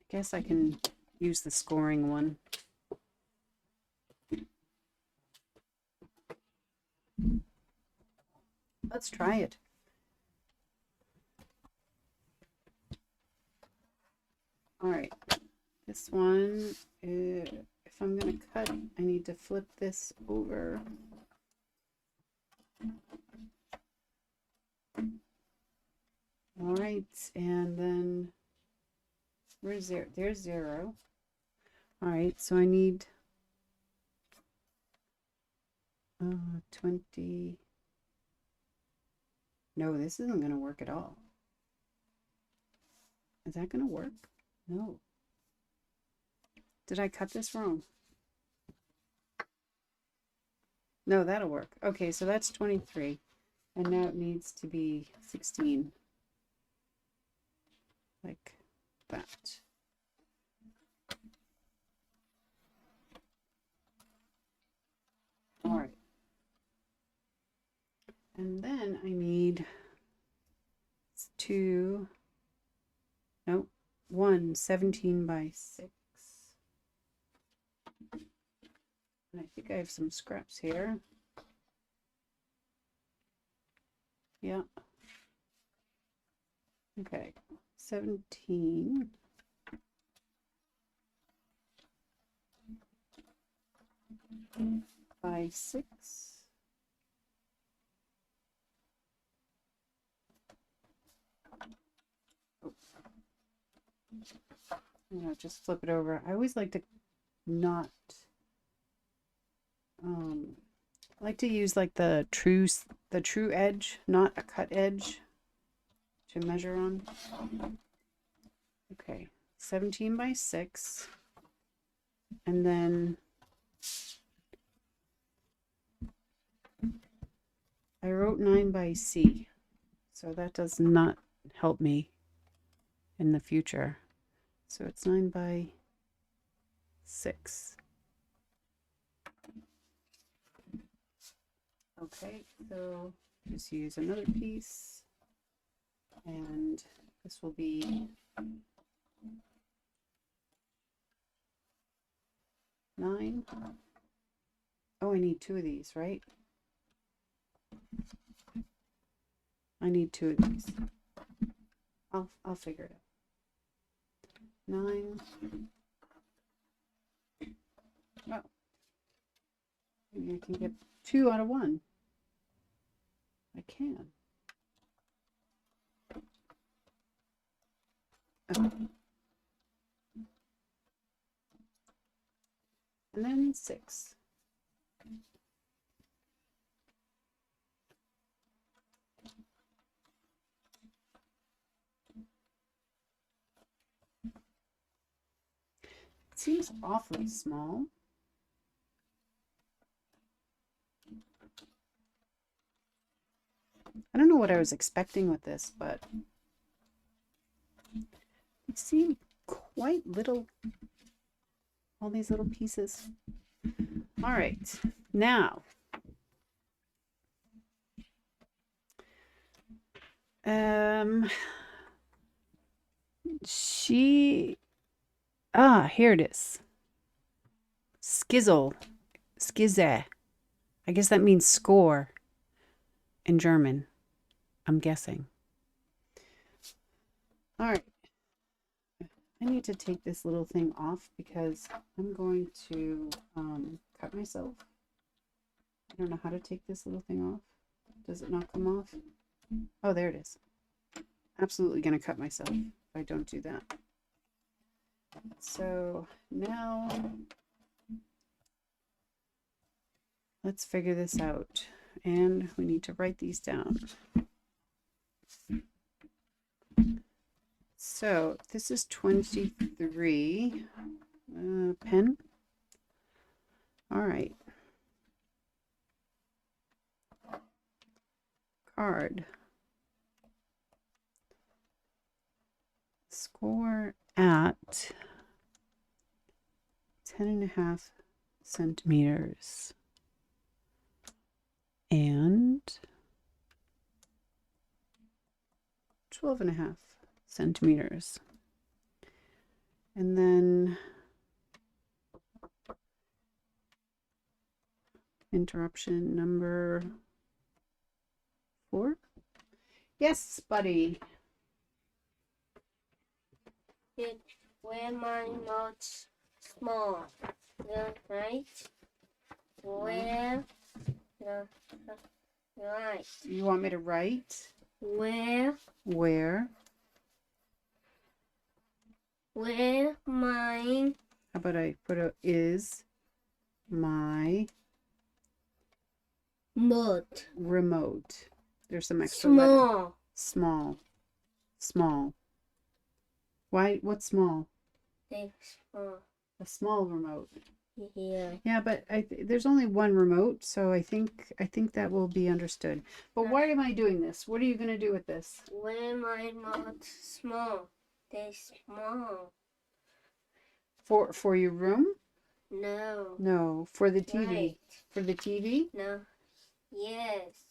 guess I can use the scoring one. Let's try it. All right, this one, if I'm gonna cut, I need to flip this over. All right, and then where's there? There's 0. All right, so I need 20. No, this isn't gonna work at all. Is that gonna work? No. Did I cut this wrong? No, that'll work. Okay, so that's 23. And now it needs to be 16. Like that. All right. And then I need 1 17 by 6. And I think I have some scraps here. Yeah. Okay. 17 by 6. Just flip it over. I always like to not I like to use like the true edge, not a cut edge to measure on. Okay, 17 by 6. And then I wrote 9 by C. So that does not help me in the future. So it's 9 by 6. Okay, so just use another piece, and this will be 9. Oh, I need 2 of these, right? I need 2 of these. I'll figure it out. 9. Oh, maybe I can get 2 out of 1. I can. Okay. And then 6. It seems awfully small. I don't know what I was expecting with this, but it seemed quite little. All these little pieces. All right, now here it is. Skizzle. Skizze. I guess that means score in German. I'm guessing. All right. I need to take this little thing off because I'm going to cut myself. I don't know how to take this little thing off. Does it not come off? Oh, there it is. Absolutely going to cut myself if I don't do that. So now let's figure this out. And we need to write these down. So this is 23. Pen. All right. Card. Score at 10.5 centimeters. And 12.5 centimeters. And then interruption number 4. Yes, buddy. Where my mouth small, right? Where the right? You want me to write? Where my How about I put a is my mouth remote. There's some extra letters. small? Small. Why? What's small? It's small. A small remote. Yeah. Yeah, but there's only one remote, so I think that will be understood. But why am I doing this? What are you going to do with this? Where my mouth small? They small. For your room? No. No, for the TV. Right. For the TV? No. Yes.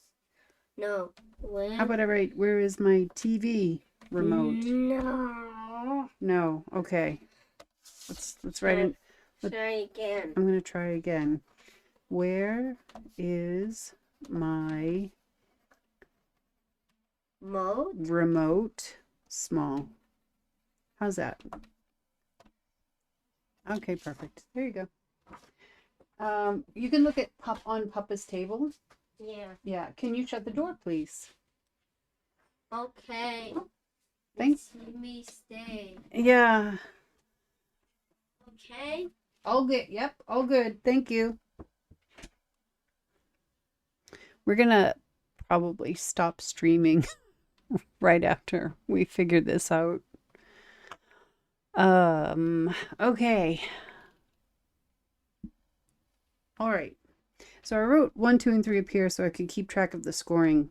No. Where? How about I write, where is my TV remote? No. No. Okay. Let's write it. Try again. I'm going to try again. Where is my Mode? remote small? How's that? Okay, perfect. There you go. You can look at on Papa's table. Yeah. Yeah. Can you shut the door, please? Okay. Thanks. Let me stay. Yeah. Okay. All good. Yep. All good. Thank you. We're gonna probably stop streaming right after we figure this out. Okay. All right. So I wrote 1, 2, and 3 up here so I could keep track of the scoring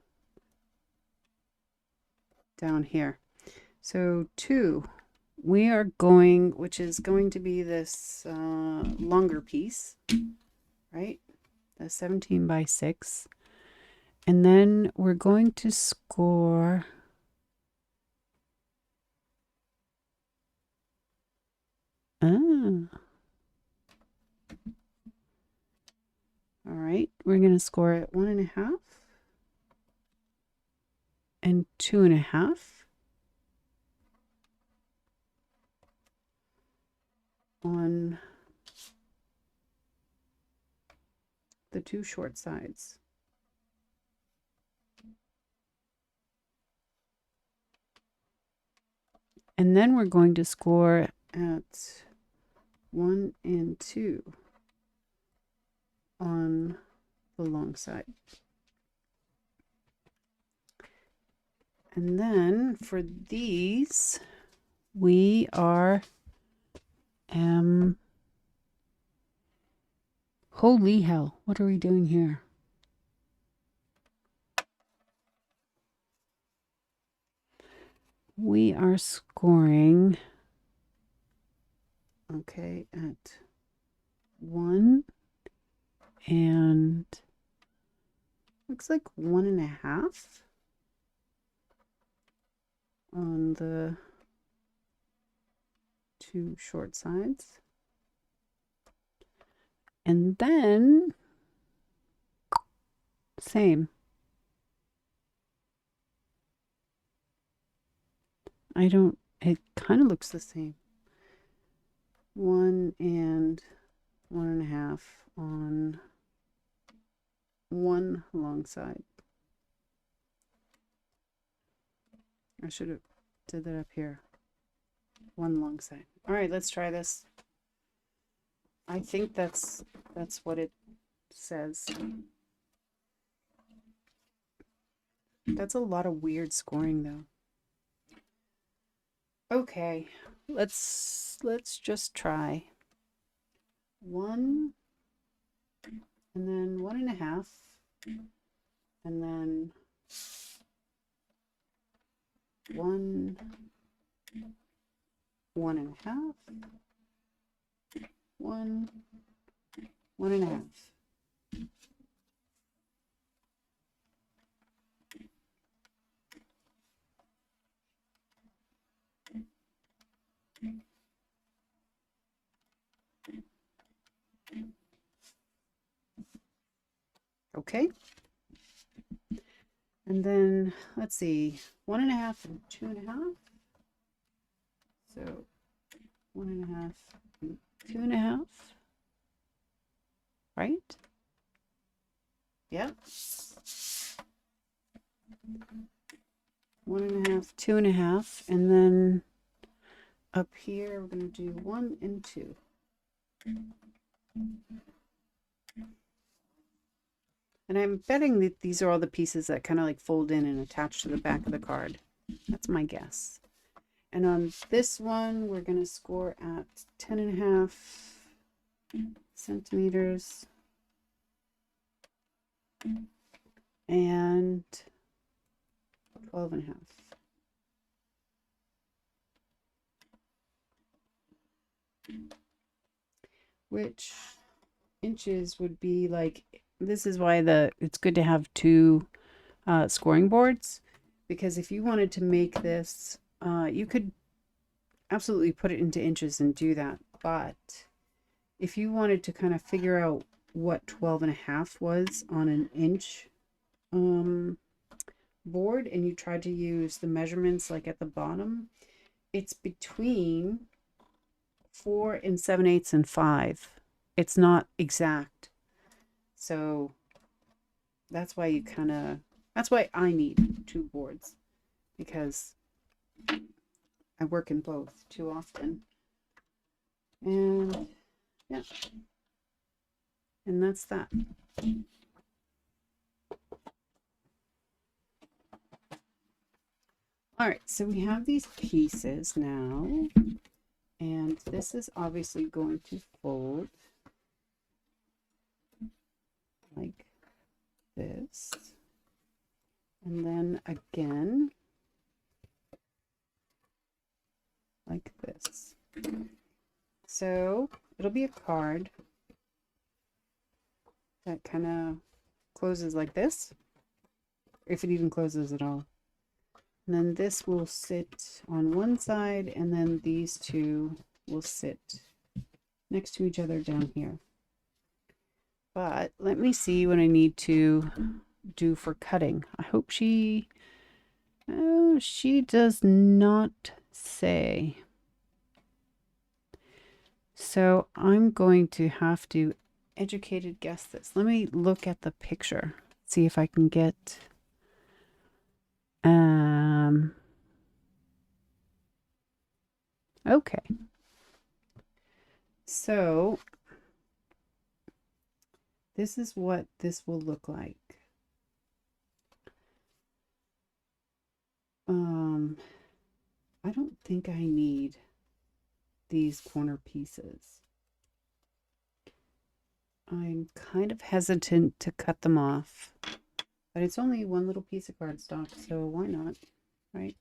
down here. So 2, we are going, which is going to be this longer piece, right? The 17 by 6. And then we're going to score all right, we're going to score it 1.5 and 2.5. On the 2 short sides. And then we're going to score at 1 and 2 on the long side. And then for these, we are holy hell, what are we doing here? We are scoring, okay, at 1 and looks like 1.5 on the 2 short sides. And then same. It kind of looks the same. 1 and 1.5 on one long side. I should have did that up here. One long side. All right, let's try this. I think that's what it says. That's a lot of weird scoring though. Okay, let's just try 1 and then 1.5 and then 1, 1.5, 1, 1.5. Okay. And then let's see, 1.5 and 2.5. So 1.5 and 2.5. Right? Yep. 1.5, 2.5, and then up here we're going to do 1 and 2. And I'm betting that these are all the pieces that kind of like fold in and attach to the back of the card. That's my guess. And on this one, we're going to score at 10.5 centimeters. And 12.5. Which inches would be like, this is why it's good to have 2 scoring boards, because if you wanted to make this, you could absolutely put it into inches and do that. But if you wanted to kind of figure out what 12.5 was on an inch board, and you tried to use the measurements like at the bottom, it's between 4 7/8 and 5. It's not exact. So that's why that's why I need two boards, because I work in both too often. And yeah. And that's that. All right, so we have these pieces now, and this is obviously going to fold like this, and then again like this. So it'll be a card that kind of closes like this, if it even closes at all. And then this will sit on one side, and then these two will sit next to each other down here. But let me see what I need to do for cutting. I hope she does not say. So I'm going to have to educated guess this. Let me look at the picture, see if I can get okay. So this is what this will look like. I don't think I need these corner pieces. I'm kind of hesitant to cut them off, but it's only one little piece of cardstock, so why not, right?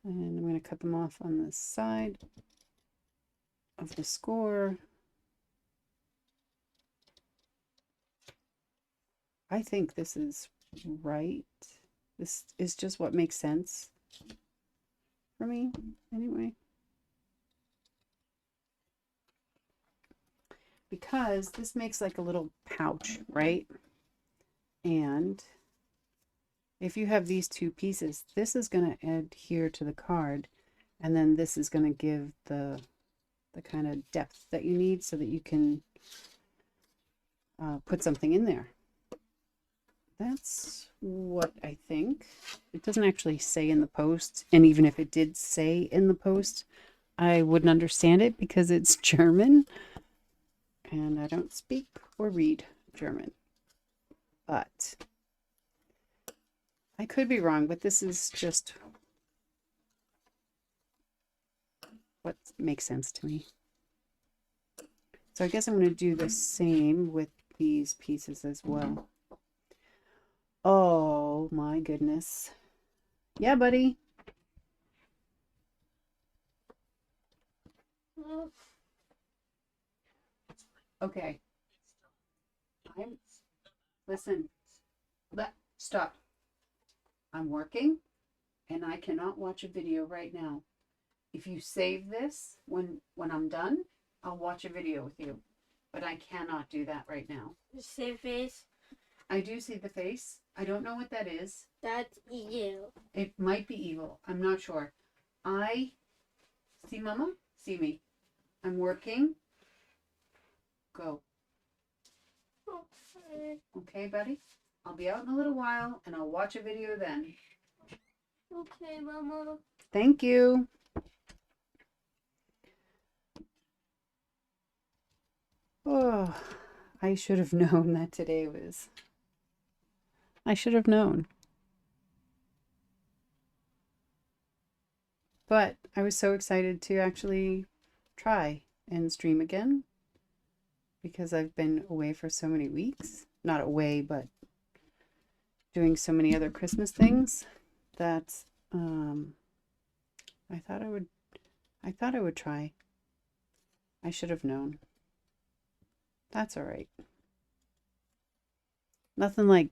And I'm going to cut them off on the side of the score. I think this is right. This is just what makes sense for me, anyway. Because this makes like a little pouch, right? And if you have these two pieces, this is going to adhere to the card, and then this is going to give the kind of depth that you need so that you can put something in there. That's what I think. It doesn't actually say in the post, and even if it did say in the post, I wouldn't understand it because it's German, and I don't speak or read German. But I could be wrong, but this is just what makes sense to me. So I guess I'm going to do the same with these pieces as well. Oh my goodness. Yeah, buddy. Okay. Listen. Stop. I'm working and I cannot watch a video right now. If you save this when I'm done, I'll watch a video with you. But I cannot do that right now. Same face. I do see the face. I don't know what that is. That's evil. It might be evil. I'm not sure. I see Mama. See me. I'm working. Go. Okay. Okay, buddy? I'll be out in a little while and I'll watch a video then. Okay, Mama. Thank you. Oh, I should have known that today was... I should have known. But I was so excited to actually try and stream again because I've been away for so many weeks. Not away, but doing so many other Christmas things that I thought I would try. I should have known. That's all right. Nothing like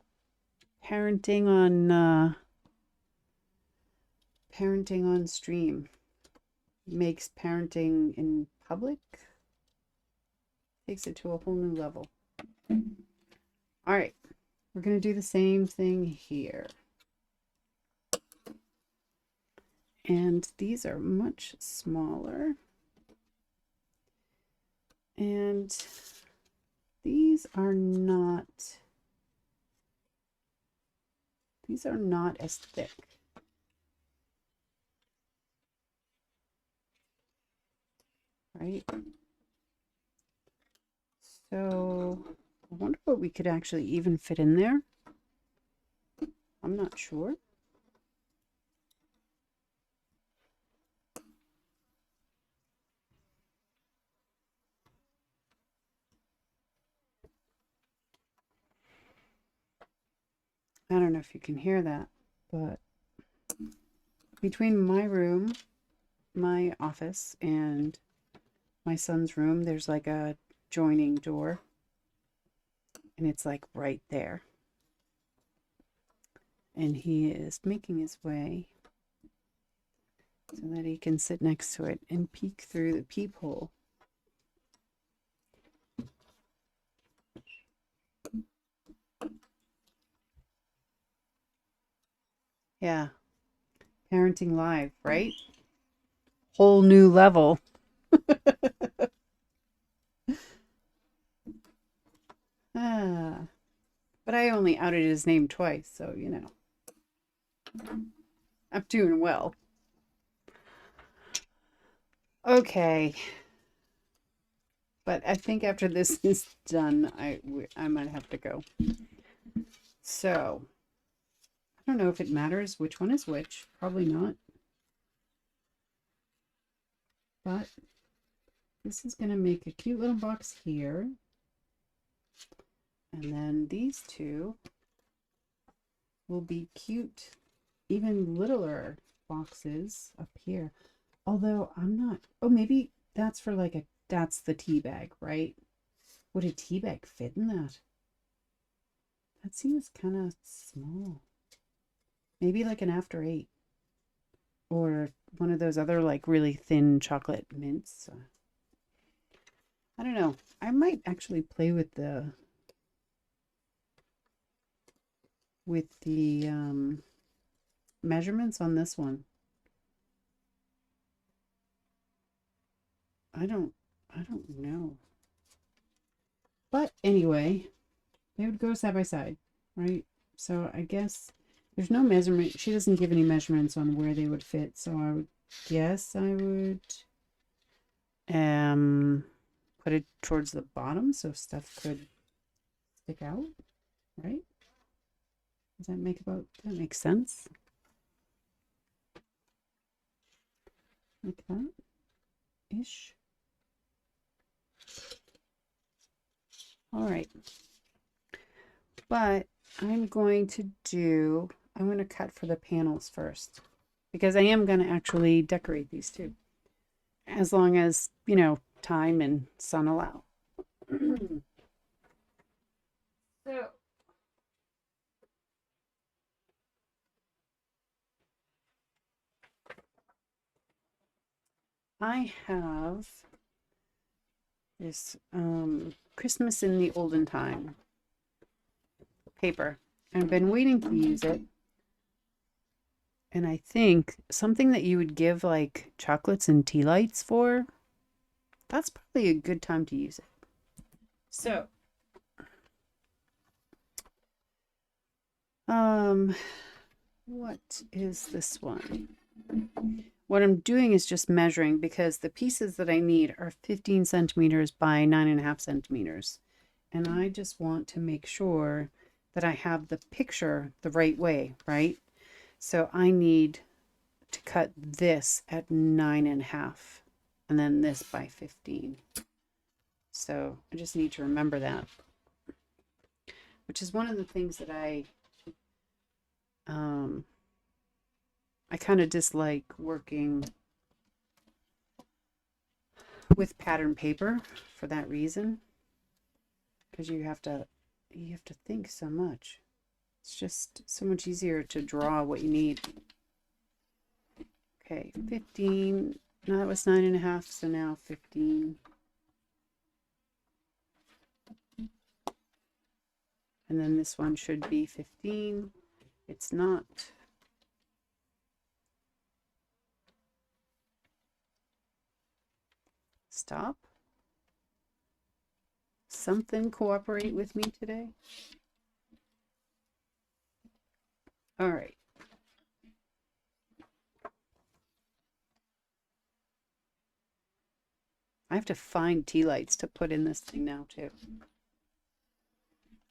parenting on stream makes parenting in public Takes it to a whole new level. All right, we're going to do the same thing here. And these are much smaller. And these are not as thick. Right? So I wonder what we could actually even fit in there. I'm not sure. I don't know if you can hear that, but between my room, my office, and my son's room, there's like a joining door, and it's like right there. And he is making his way so that he can sit next to it and peek through the peephole. Yeah. Parenting live, right? Whole new level. But I only outed his name twice, so you know. I'm doing well. Okay. But I think after this is done, I might have to go. So, I don't know if it matters which one is which. Probably not. But this is going to make a cute little box here. And then these two will be cute, even littler boxes up here. Although I'm not, oh, maybe that's for like a, that's the tea bag, right? Would a tea bag fit in that? That seems kind of small. Maybe like an After 8. Or one of those other like really thin chocolate mints. I don't know. I might actually play with the measurements on this one. I don't know. But anyway, they would go side by side, right? So I guess there's no measurement. She doesn't give any measurements on where they would fit. So I would guess I would put it towards the bottom so stuff could stick out, right? Does that make sense? Like that ish. All right. But I'm going to cut for the panels first because I am going to actually decorate these too. As long as, you know, time and sun allow. So I have this Christmas in the Olden Time paper. I've been waiting to use it. And I think something that you would give like chocolates and tea lights for, that's probably a good time to use it. So, what is this one? What I'm doing is just measuring because the pieces that I need are 15 centimeters by 9.5 centimeters. And I just want to make sure that I have the picture the right way, right? So I need to cut this at 9.5 and then this by 15. So I just need to remember that, which is one of the things that I kind of dislike working with pattern paper for that reason, because you have to think so much. It's just so much easier to draw what you need. Okay, 15. No, that was 9.5, so now 15. And then this one should be 15. It's not. Stop. Something cooperate with me today. All right. I have to find tea lights to put in this thing now too.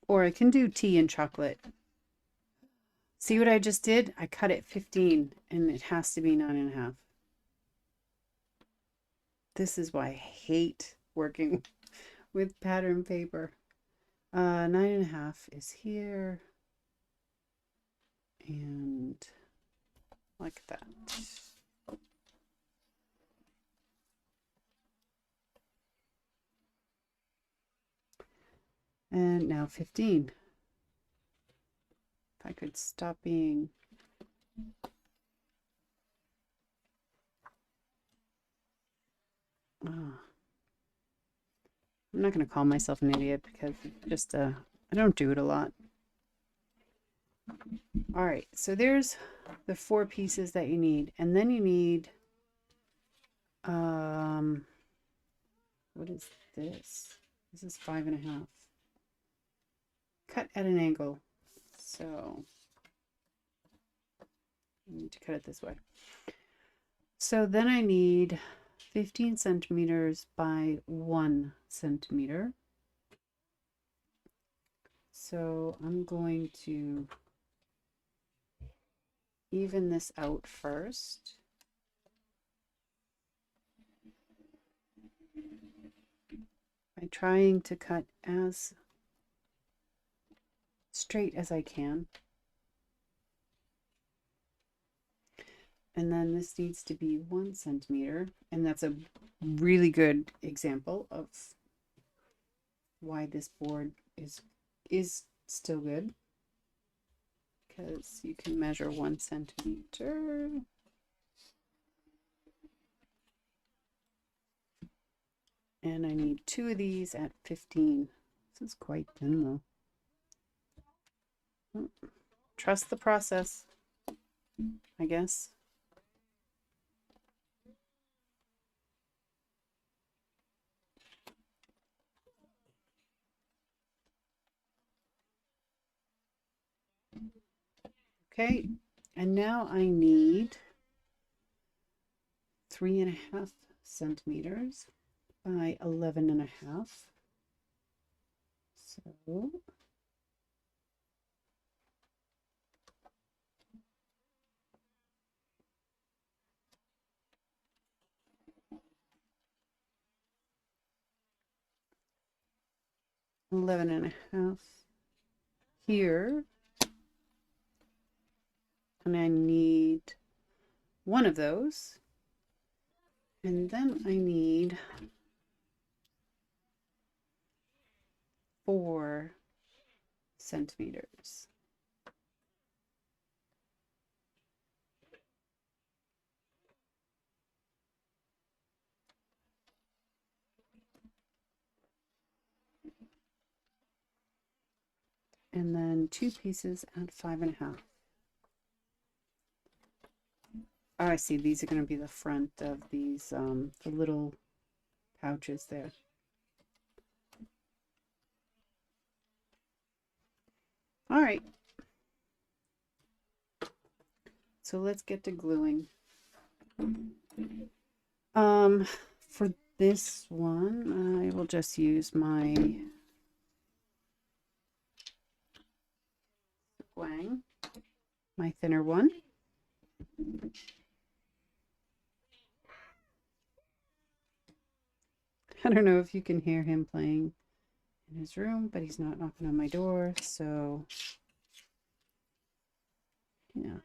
Or I can do tea and chocolate. See what I just did? I cut it 15 and it has to be 9.5. This is why I hate working with pattern paper. 9.5 is here. And like that. And now 15. If I could stop being... I'm not going to call myself an idiot because just I don't do it a lot. All right, so there's the 4 pieces that you need, and then you need what is this? This is 5.5. Cut at an angle, so I need to cut it this way. So then I need 15 centimeters by 1 centimeter. So I'm going to even this out first. By trying to cut as straight as I can. And then this needs to be 1 centimeter, and that's a really good example of why this board is still good, because you can measure 1 centimeter. And I need 2 of these at 15. This is quite thin though. Trust the process, I guess. Okay, and now I need 3.5 centimeters by 11.5. So eleven and a half here, and I need 1 of those, and then I need 4 centimeters. And then 2 pieces at 5.5. Oh, I see. These are going to be the front of these, the little pouches there. All right. So let's get to gluing. For this one, I will just use my Wang, my thinner one. I don't know if you can hear him playing in his room, but he's not knocking on my door, so yeah.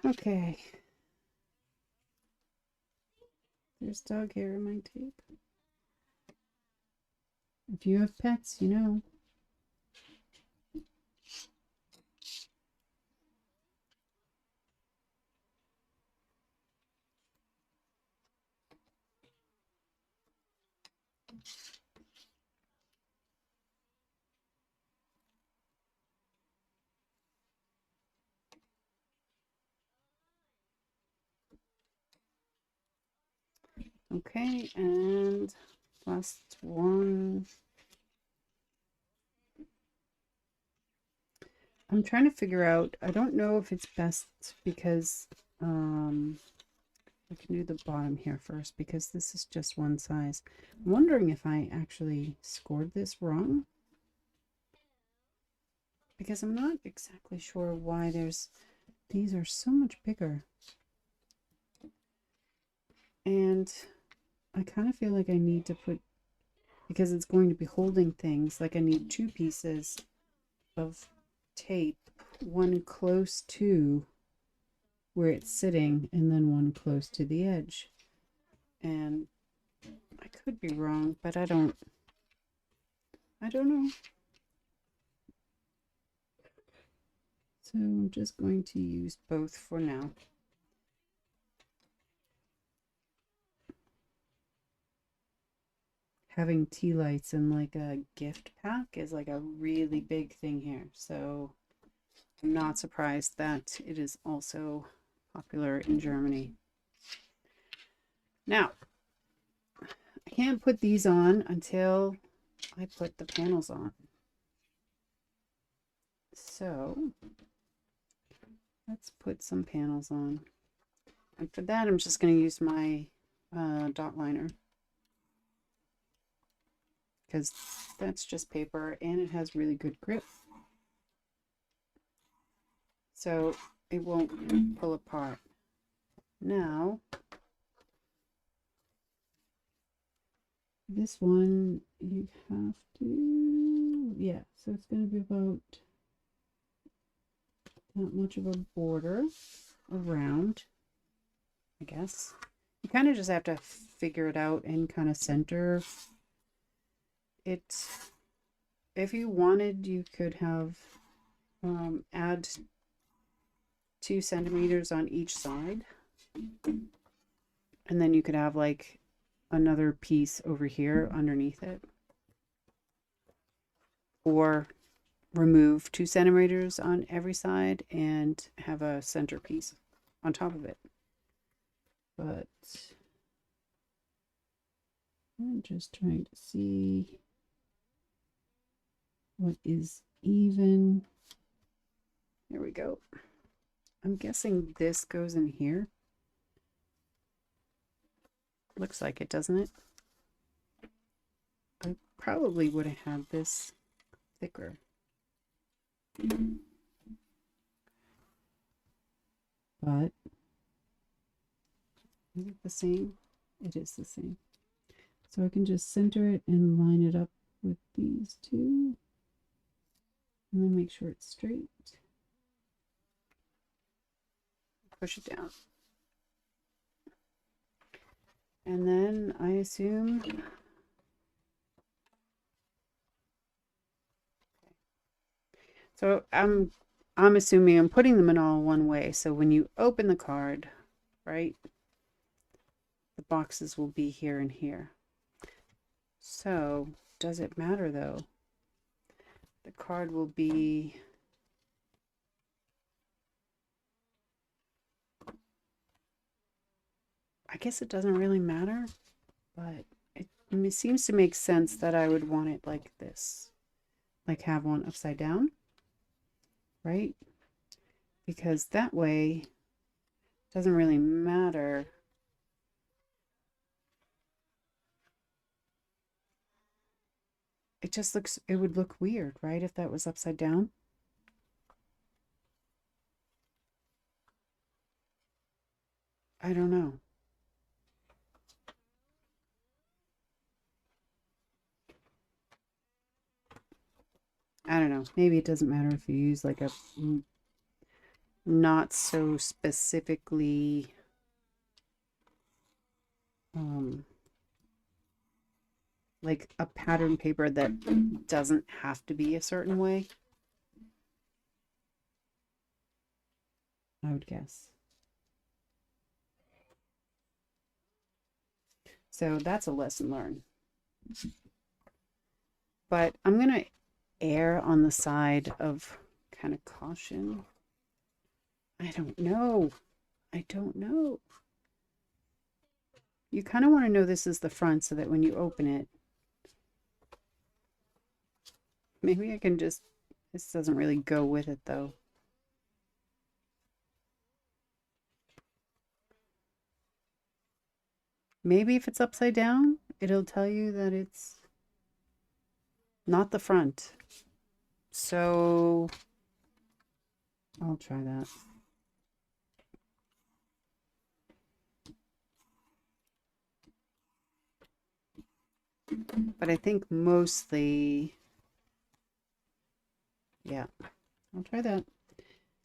Okay. There's dog hair in my tape. If you have pets, you know. Okay, and last one. I'm trying to figure out, I don't know if it's best because I can do the bottom here first because this is just one size. I'm wondering if I actually scored this wrong because I'm not exactly sure why these are so much bigger. And I kind of feel like I need to put, because it's going to be holding things, like I need 2 pieces of tape, one close to where it's sitting and then one close to the edge. And I could be wrong, but I don't know. So I'm just going to use both for now. Having tea lights in like a gift pack is like a really big thing here. So I'm not surprised that it is also popular in Germany. Now, I can't put these on until I put the panels on. So let's put some panels on. And for that, I'm just going to use my dot liner, because that's just paper and it has really good grip. So it won't pull apart. Now, this one you have to, yeah, so it's going to be about that much of a border around, I guess. You kind of just have to figure it out and kind of center it. If you wanted, you could have add 2 centimeters on each side, and then you could have like another piece over here underneath it, or remove 2 centimeters on every side and have a centerpiece on top of it. But I'm just trying to see what is even. There we go. I'm guessing this goes in here. Looks like it, doesn't it? I probably would have had this thicker. But is it the same? It is the same. So I can just center it and line it up with these 2. And then make sure it's straight. Push it down. And then I assume so I'm assuming I'm putting them in all one way. So when you open the card, right, the boxes will be here and here. So does it matter though? The card will be, I guess it doesn't really matter, but it seems to make sense that I would want it like this, like have one upside down, right? Because that way it doesn't really matter. It just looks, it would look weird, right, if that was upside down. I don't know. I don't know. Maybe it doesn't matter if you use like a not so specifically like a pattern paper that doesn't have to be a certain way, I would guess. So that's a lesson learned. But I'm going to err on the side of kind of caution. I don't know. I don't know. You kind of want to know this is the front so that when you open it, maybe I can just, this doesn't really go with it though. Maybe if it's upside down, it'll tell you that it's not the front. So I'll try that. But I think mostly, yeah, I'll try that.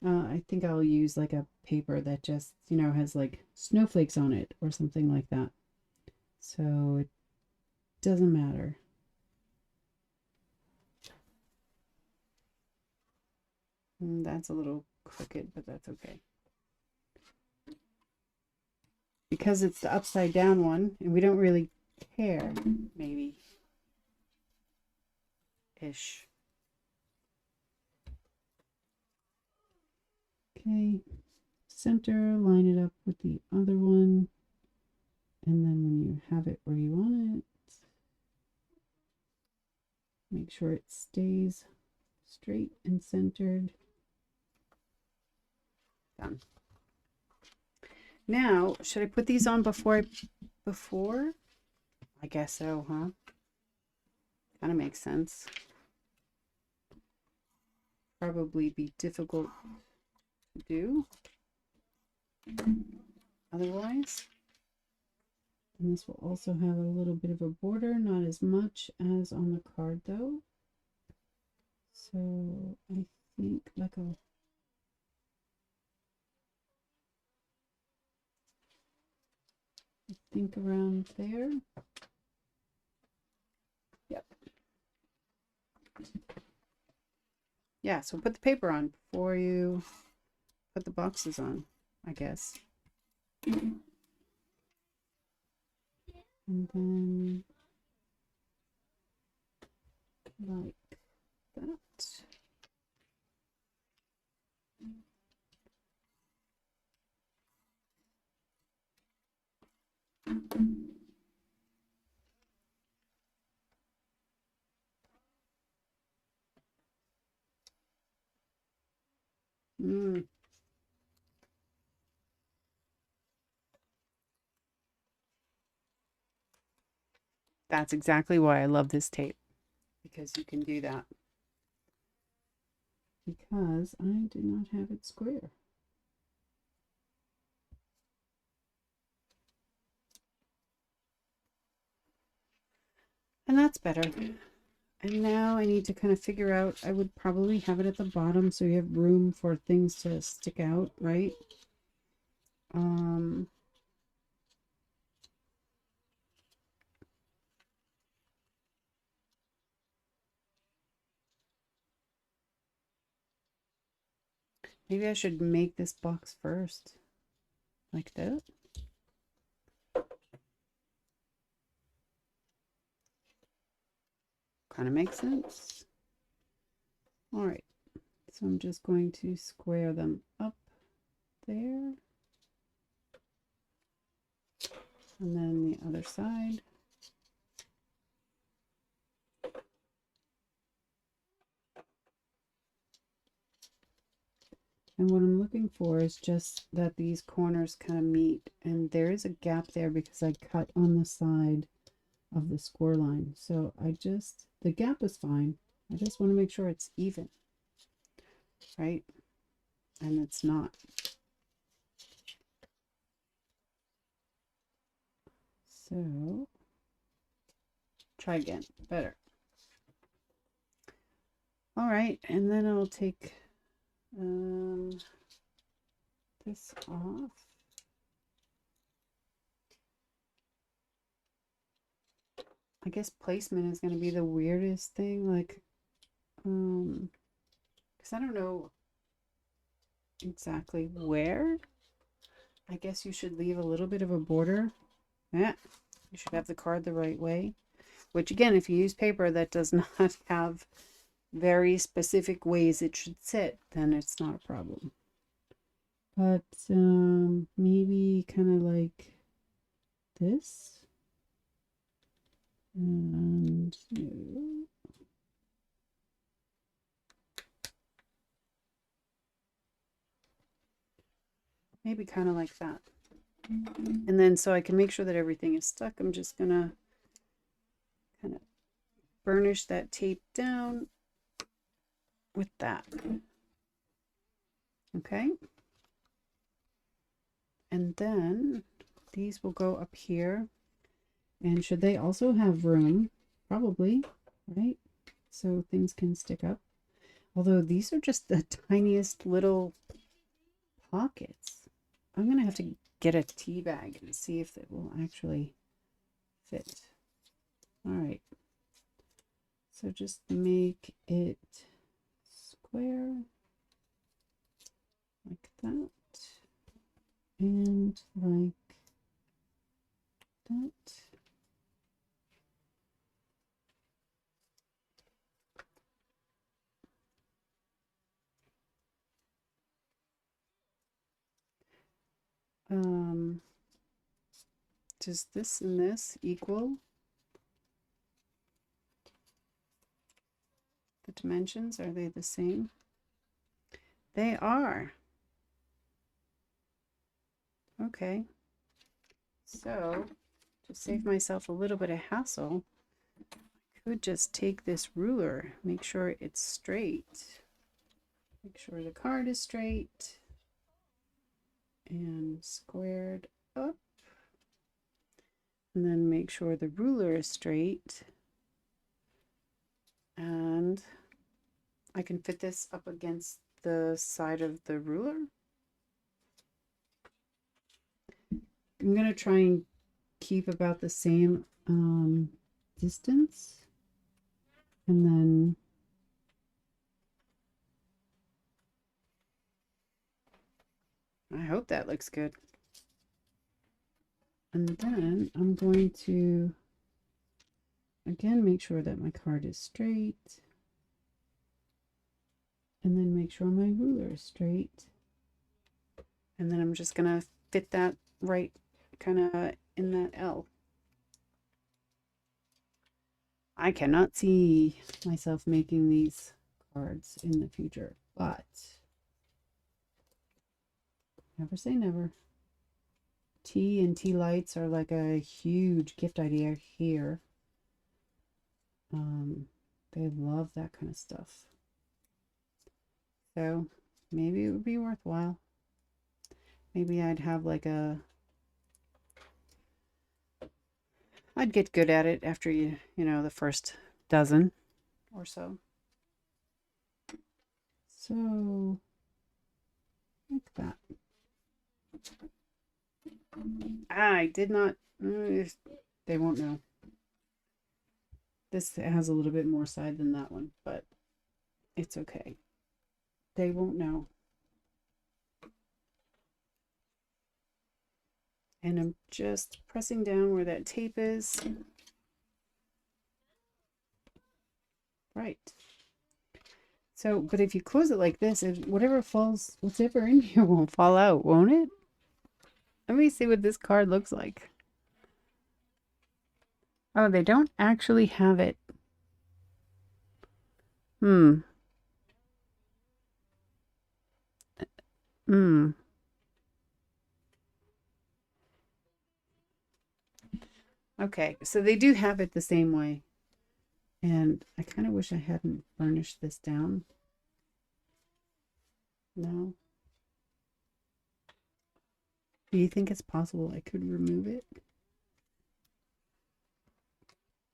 I think I'll use like a paper that just, you know, has like snowflakes on it or something like that. So it doesn't matter. That's a little crooked, but that's okay. Because it's the upside down one, and we don't really care, maybe. Ish. Okay. Center, line it up with the other one. And then when you have it where you want it, make sure it stays straight and centered. Done. Now, should I put these on before? I guess so, huh? Kind of makes sense. Probably be difficult to do otherwise. And this will also have a little bit of a border, not as much as on the card though. So I think like a around there. Yep. Yeah, so put the paper on before you put the boxes on, I guess. And then like that. That's exactly why I love this tape, because you can do that. Because I did not have it square. And that's better. And now I need to kind of figure out, I would probably have it at the bottom so you have room for things to stick out, right? Maybe I should make this box first, like that. Kind of makes sense. All right, so I'm just going to square them up there. And then the other side. And what I'm looking for is just that these corners kind of meet. And there is a gap there because I cut on the side of the score line. So the gap is fine. I just want to make sure it's even, right? And it's not. So try again. Better. All right, and then I'll take this off. I guess placement is going to be the weirdest thing. Like, because I don't know exactly where. I guess you should leave a little bit of a border. Yeah, you should have the card the right way. Which again, if you use paper that does not have very specific ways it should sit, then it's not a problem. But maybe kind of like this. And maybe kind of like that. And then so I can make sure that everything is stuck, I'm just gonna kind of burnish that tape down with that. Okay. And then these will go up here. And should they also have room? Probably, right? So things can stick up. Although these are just the tiniest little pockets. I'm going to have to get a tea bag and see if it will actually fit. All right. So just make it square like that and like that. Does this and this equal the dimensions? Are they the same? They are. Okay. So to save myself a little bit of hassle, I could just take this ruler, make sure it's straight. Make sure the card is straight and squared up. And then make sure the ruler is straight. And I can fit this up against the side of the ruler. I'm going to try and keep about the same distance. And then I hope that looks good. And then I'm going to, again, make sure that my card is straight. And then make sure my ruler is straight. And then I'm just going to fit that right kind of in that L. I cannot see myself making these cards in the future, but never say never. Tea and tea lights are like a huge gift idea here. They love that kind of stuff. So maybe it would be worthwhile. Maybe I'd have like I'd get good at it after you know, the first dozen or so. So like that. I did not, they won't know. This has a little bit more side than that one, but it's okay. They won't know. And I'm just pressing down where that tape is. Right. So, but if you close it like this, whatever falls, whatever in here won't fall out, won't it? Let me see what this card looks like. Oh, they don't actually have it. Hmm. Okay, so they do have it the same way. And I kind of wish I hadn't burnished this down. No. Do you think it's possible I could remove it?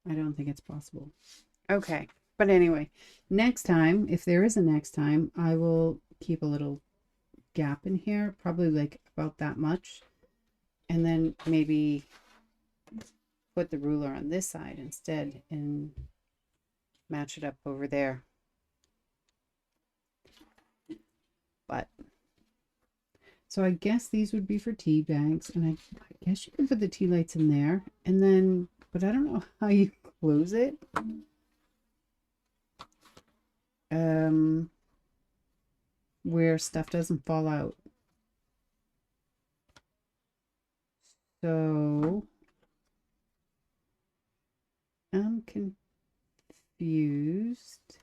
I don't think it's possible. Okay, but anyway, next time, if there is a next time, I will keep a little gap in here, probably like about that much. And then maybe put the ruler on this side instead and match it up over there. But so I guess these would be for tea bags, and I guess you can put the tea lights in there, and then, but I don't know how you close it. Where stuff doesn't fall out. So I'm confused.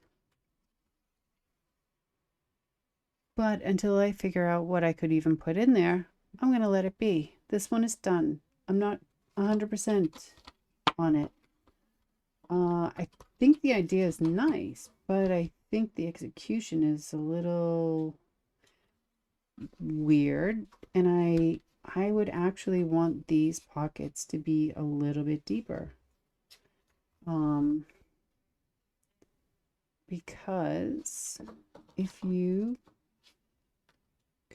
But until I figure out what I could even put in there, I'm going to let it be. This one is done. I'm not 100% on it. I think the idea is nice, but I think the execution is a little weird. And I would actually want these pockets to be a little bit deeper. Because if you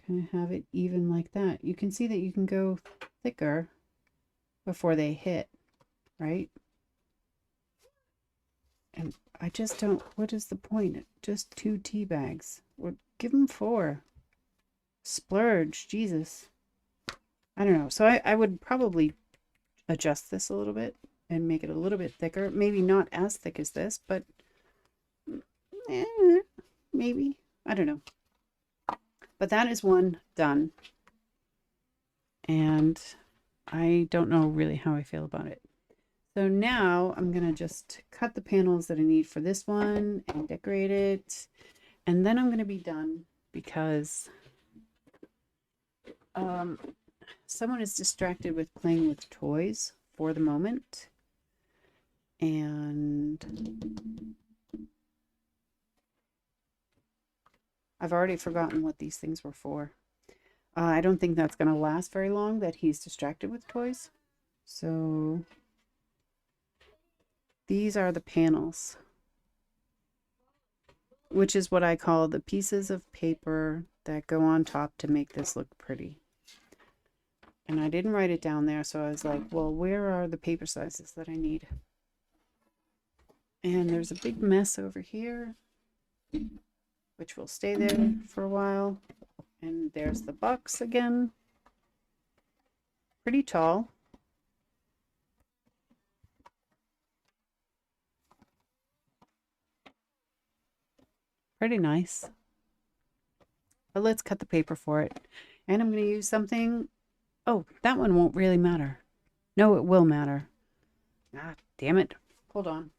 kind of have it even like that, you can see that you can go thicker before they hit, right? And I just don't, what is the point? Just 2 tea bags. Or give them 4. Splurge, Jesus. I don't know. So I would probably adjust this a little bit and make it a little bit thicker. Maybe not as thick as this, but maybe. I don't know. But that is one done. And I don't know really how I feel about it. So now I'm going to just cut the panels that I need for this one and decorate it. And then I'm going to be done because someone is distracted with playing with toys for the moment. And I've already forgotten what these things were for. I don't think that's going to last very long, that he's distracted with toys. So these are the panels, which is what I call the pieces of paper that go on top to make this look pretty. And I didn't write it down there, so I was like, well, where are the paper sizes that I need? And there's a big mess over here, which will stay there for a while. And there's the box again. Pretty tall. Pretty nice. But let's cut the paper for it. And I'm going to use something. Oh, that one won't really matter. No, it will matter. Ah, damn it. Hold on.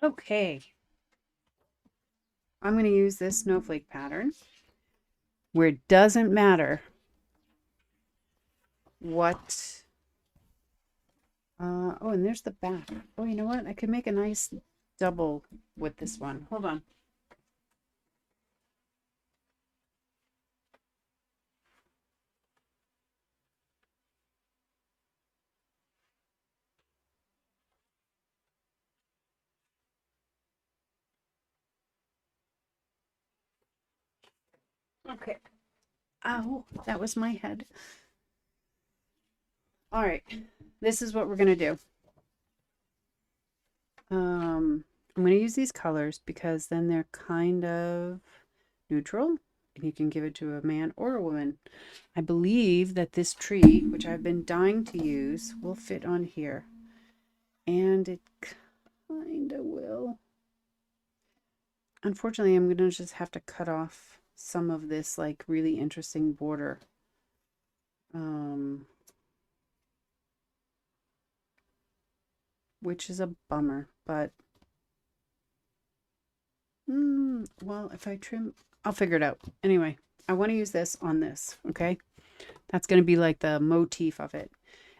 Okay. I'm going to use this snowflake pattern where it doesn't matter what. Oh, and there's the back. Oh, you know what? I could make a nice double with this one. Hold on. Okay. Ow, that was my head. All right. This is what we're going to do. I'm going to use these colors because then they're kind of neutral and you can give it to a man or a woman. I believe that this tree, which I've been dying to use, will fit on here. And it kind of will. Unfortunately, I'm going to just have to cut off some of this like really interesting border. Which is a bummer, but well, if I trim, I'll figure it out. Anyway, I want to use this on this, okay? That's going to be like the motif of it.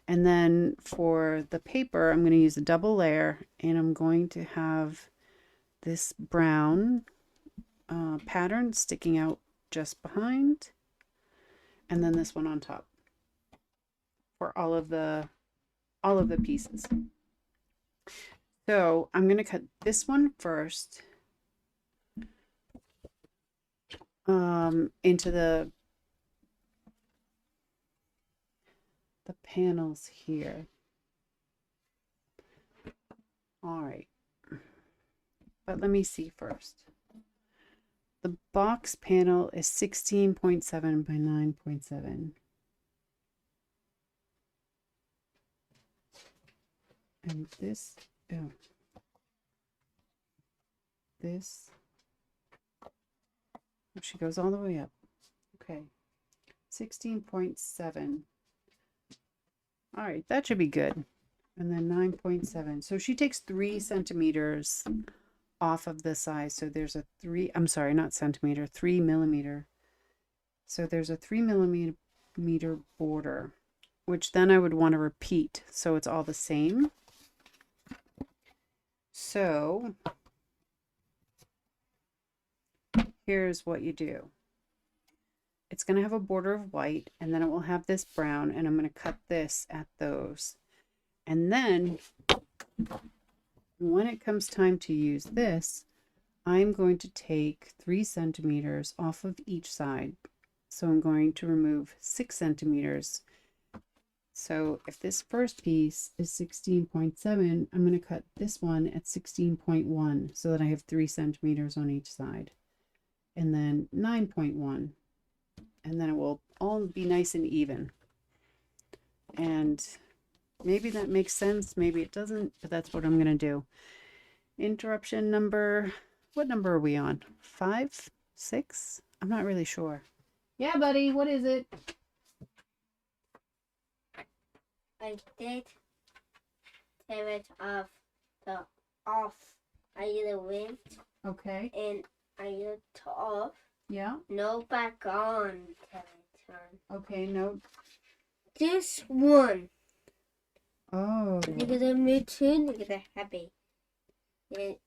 And then for the paper, I'm going to use a double layer, and I'm going to have this brown pattern sticking out just behind, and then this one on top for all of the pieces. So I'm going to cut this one first into the panels here. All right. But let me see first. The box panel is 16.7 by 9.7. And this, oh, this, oh, she goes all the way up. Okay, 16.7. All right, that should be good. And then 9.7. So she takes 3 centimeters off of the size. So there's a 3, I'm sorry, not centimeter, 3 millimeter. So there's a 3 millimeter border, which then I would want to repeat so it's all the same. So here's what you do. It's going to have a border of white, and then it will have this brown, and I'm going to cut this at those. And then when it comes time to use this, I'm going to take 3 centimeters off of each side. So I'm going to remove 6 centimeters. So if this first piece is 16.7, I'm going to cut this one at 16.1 so that I have 3 centimeters on each side. And then 9.1. And then it will all be nice and even. And maybe that makes sense, maybe it doesn't, but that's what I'm going to do. Interruption number, what number are we on? 5? 6? I'm not really sure. Yeah, buddy, what is it? I did tear it off I either went Okay. and I either took off. Yeah. No back on. Okay, no. This one. Oh. Look at the moon. Look at the happy. Yes,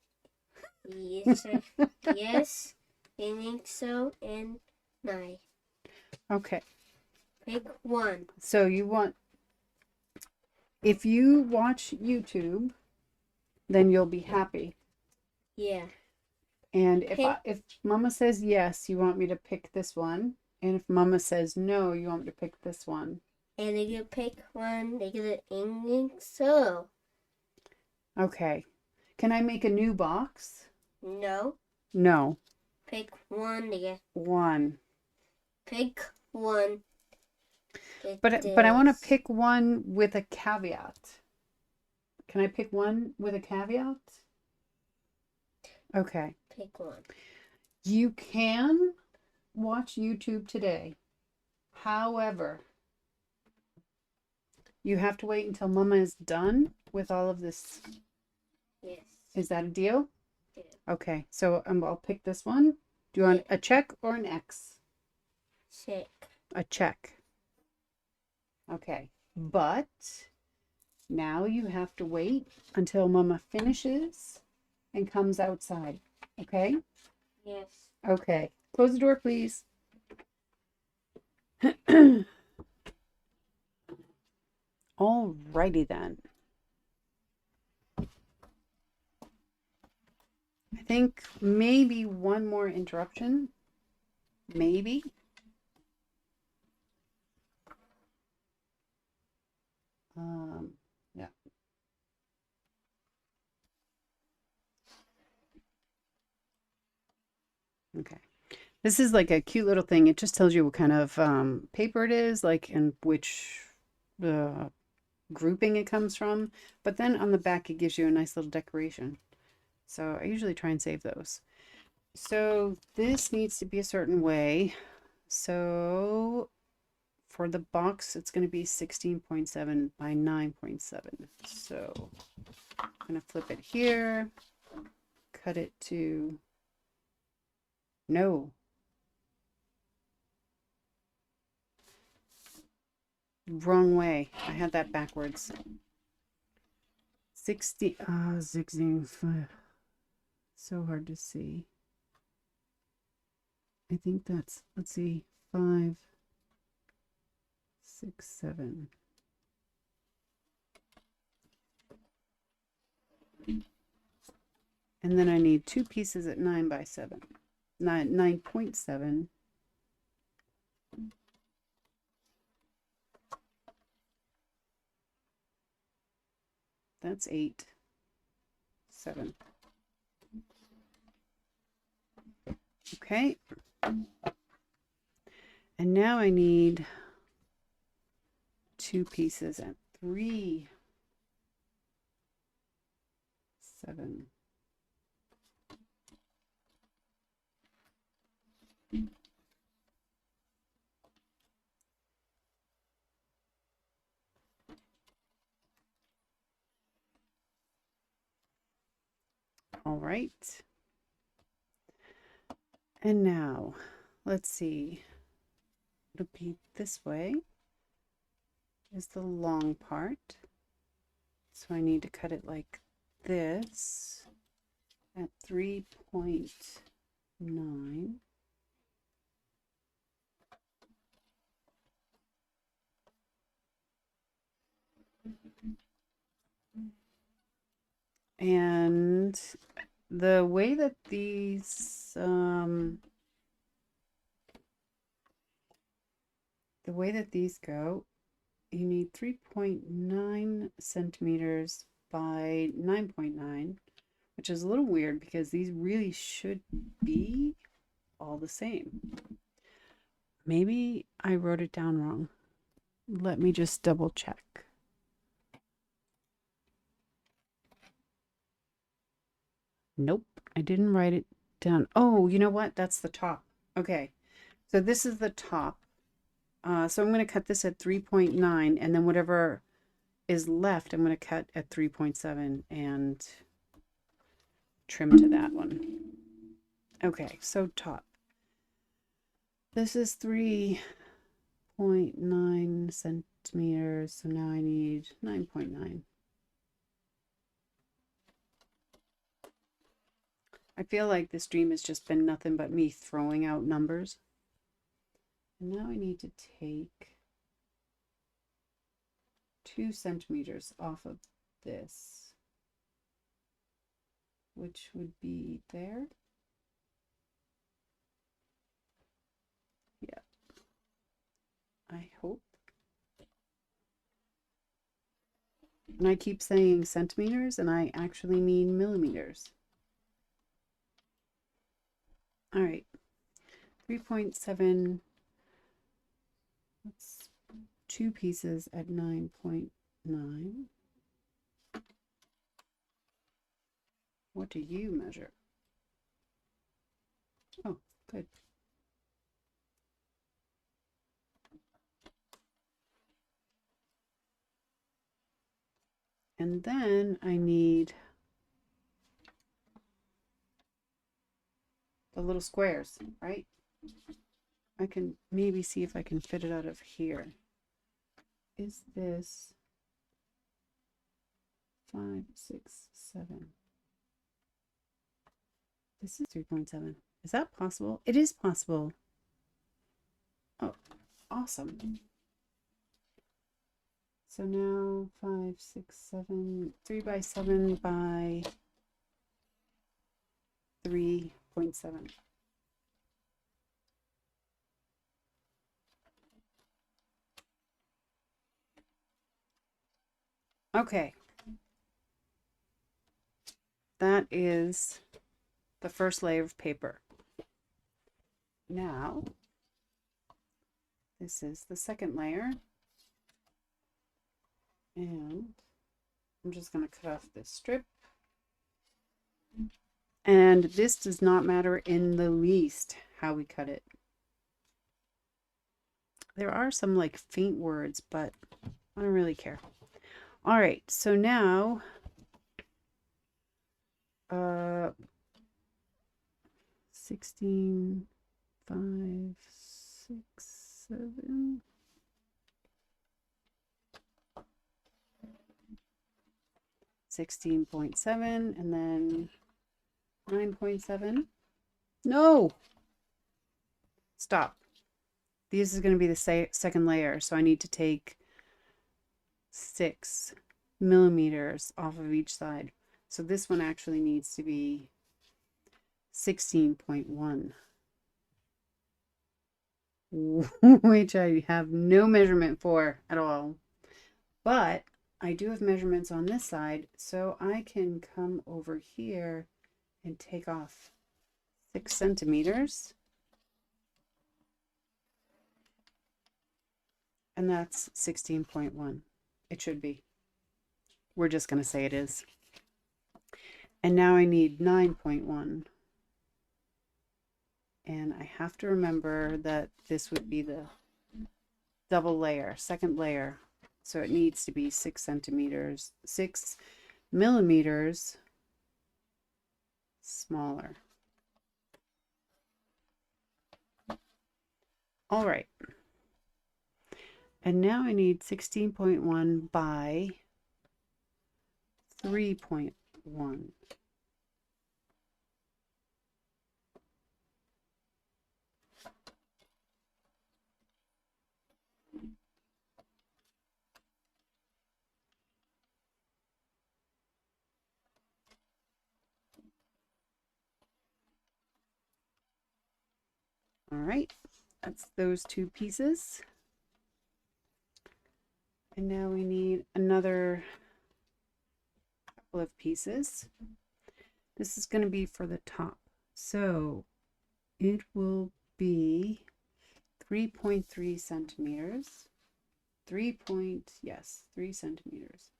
yes, I think so. And 9. Okay. Pick one. So you want, if you watch YouTube, then you'll be happy. Yeah. And if Mama says yes, you want me to pick this one. And if Mama says no, you want me to pick this one. And if you pick one, they get an ending so. Okay. Can I make a new box? No. No. Pick one, they get 1. pick one. But I want to pick one with a caveat. Can I pick one with a caveat? Okay. Pick one. You can watch YouTube today. However, you have to wait until Mama is done with all of this. Yes. Is that a deal? Yeah. Okay, so I'll pick this one. Do you want a check or an X? Check. A check. Okay, but now you have to wait until Mama finishes and comes outside. Okay? Yes. Okay. Close the door, please. Alrighty then. I think maybe one more interruption. Maybe. Yeah. Okay. This is like a cute little thing. It just tells you what kind of paper it is, like, and which grouping it comes from. But then on the back, it gives you a nice little decoration. So I usually try and save those. So this needs to be a certain way. So for the box, it's going to be 16.7 by 9.7. So I'm going to flip it here, cut it to, no. wrong way. I had that backwards. 16, so hard to see. I think that's, let's see, 5, 6, 7. And then I need 2 pieces at 9 by 7. 9.7. That's 8, 7. Okay. And now I need 2 pieces at 3, 7. All right. And now, let's see. It'll be this way is the long part. So I need to cut it like this at 3.9. And the way that these go, you need 3.9 centimeters by 9.9, which is a little weird because these really should be all the same. Maybe I wrote it down wrong. Let me just double check. Nope, I didn't write it down. Oh, you know what? That's the top. Okay, so this is the top. So I'm going to cut this at 3.9, and then whatever is left, I'm going to cut at 3.7 and trim to that one. Okay, so top. This is 3.9 centimeters, so now I need 9.9. I feel like this dream has just been nothing but me throwing out numbers. And now I need to take 2 centimeters off of this, which would be there. Yeah, I hope. And I keep saying centimeters, and I actually mean millimeters. All right, 3.7. That's 2 pieces at 9.9. What do you measure? Oh, good. And then I need the little squares, right? I can maybe see if I can fit it out of here. Is this 5, 6, 7? This is 3.7. Is that possible? It is possible. Oh, awesome. So now 5, 6, 7, 3 by 7 by 3.7. Okay. That is the first layer of paper. Now, this is the second layer. And I'm just going to cut off this strip. And this does not matter in the least how we cut it. There are some like faint words, but I don't really care. All right, so now 16, 5, 6, 7. 16.7 and then 9.7. No! Stop. This is going to be the second layer, so I need to take 6 millimeters off of each side. So this one actually needs to be 16.1, which I have no measurement for at all. But I do have measurements on this side, so I can come over here and take off 6 centimeters. And that's 16.1. It should be. We're just going to say it is. And now I need 9.1. And I have to remember that this would be the double layer, second layer. So it needs to be 6 millimeters smaller. All right. And now I need 16.1 by 3.1. All right, that's those two pieces. And now we need another couple of pieces. This is going to be for the top. So it will be 3.3 centimeters. 3 centimeters.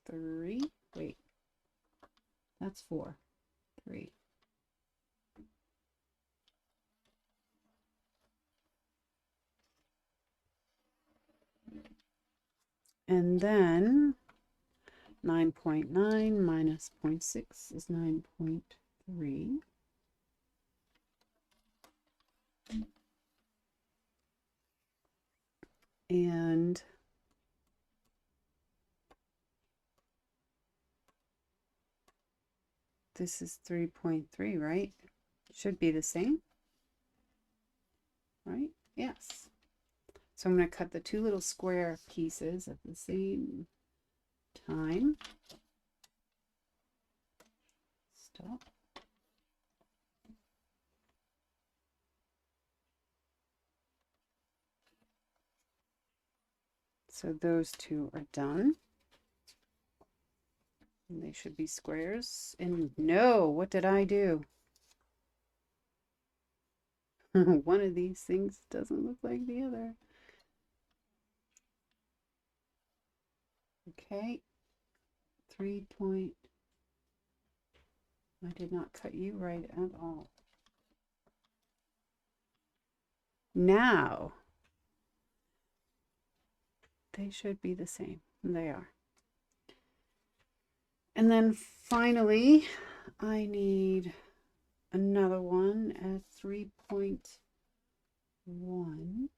3, wait, that's 4, 3. And then 9.9 minus 0.6 is 9.3. And this is 3.3, right? Should be the same, right? Yes. So I'm going to cut the two little square pieces at the same time. Stop. So those two are done. And they should be squares. And no, what did I do? One of these things doesn't look like the other. Okay. 3 point. I did not cut you right at all. Now, they should be the same. They are. And then finally, I need another one at 3.1.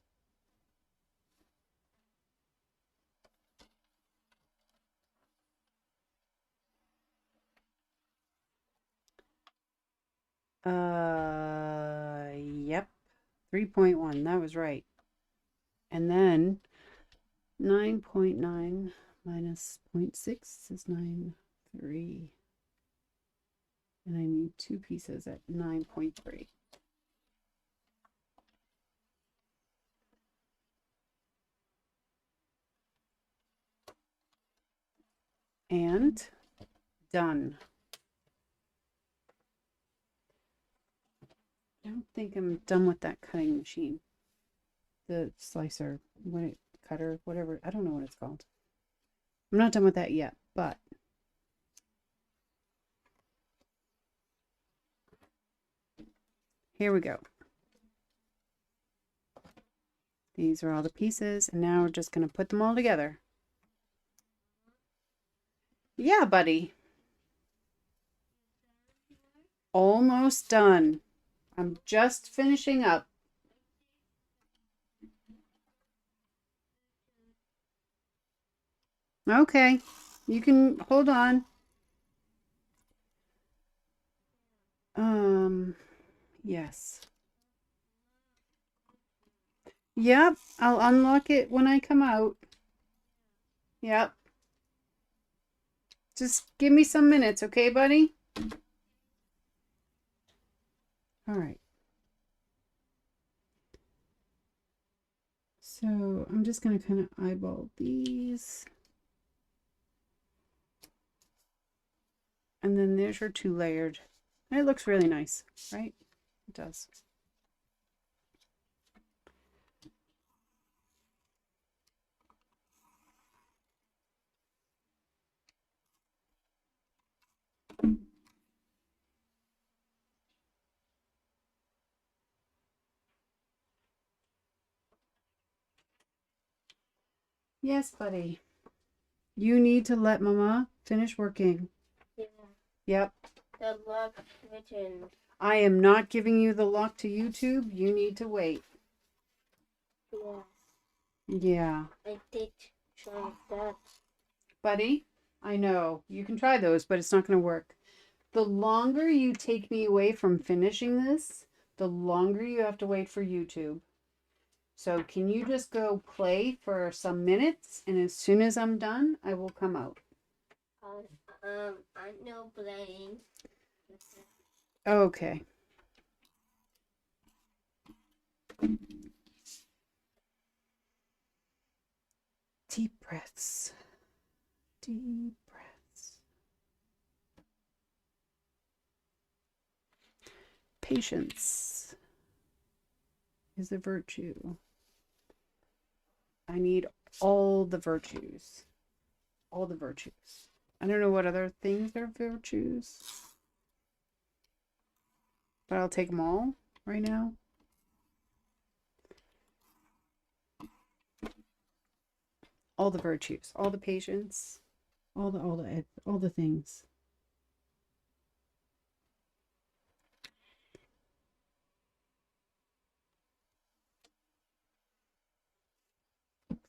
Yep. 3.1. That was right. And then 9.9 minus 0.6 is 9.3. And I need two pieces at 9.3. And done. I don't think I'm done with that cutting machine. The slicer, cutter, whatever. I don't know what it's called. I'm not done with that yet, but here we go. These are all the pieces, and now we're just going to put them all together. Yeah, buddy. Almost done. I'm just finishing up. Okay. You can hold on. Yes. Yep. I'll unlock it when I come out. Yep. Just give me some minutes, okay, buddy? All right. So I'm just going to kind of eyeball these. And then there's your 2-layered. And it looks really nice, right? It does. Yes, buddy. You need to let Mama finish working. Yeah. Yep. The lock written. I am not giving you the lock to YouTube. You need to wait. Yeah. Yeah. I did try that. Buddy, I know. You can try those, but it's not going to work. The longer you take me away from finishing this, the longer you have to wait for YouTube. So can you just go play for some minutes, and as soon as I'm done, I will come out. I'm no playing. Okay. Deep breaths. Deep breaths. Patience is a virtue. I need all the virtues. All the virtues. I don't know what other things are virtues, but I'll take them all right now. All the virtues, all the patience, all the things.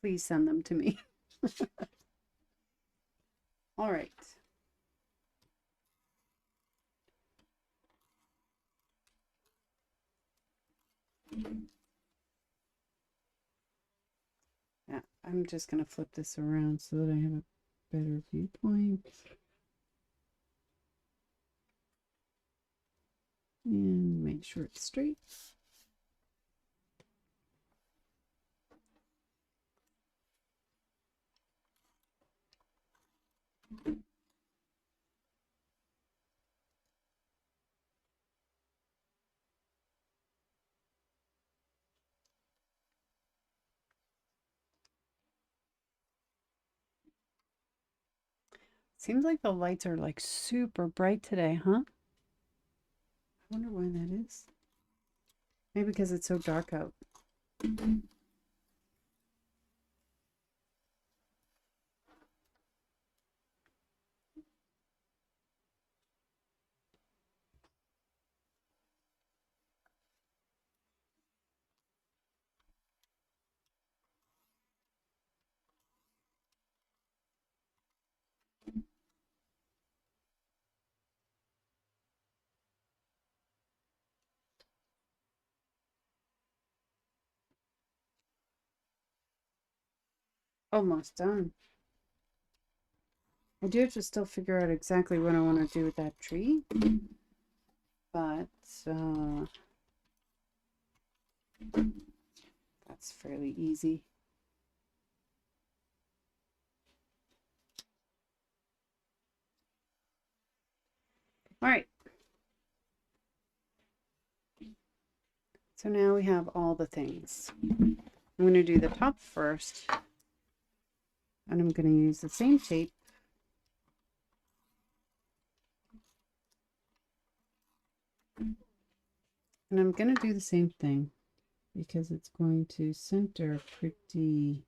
Please send them to me. All right. Yeah, I'm just going to flip this around so that I have a better viewpoint. And make sure it's straight. Seems like the lights are like super bright today, huh? I wonder why that is. Maybe because it's so dark out. Almost done. I do have to still figure out exactly what I want to do with that tree. But that's fairly easy. All right. So now we have all the things. I'm going to do the top first. And I'm going to use the same tape. And I'm going to do the same thing because it's going to center pretty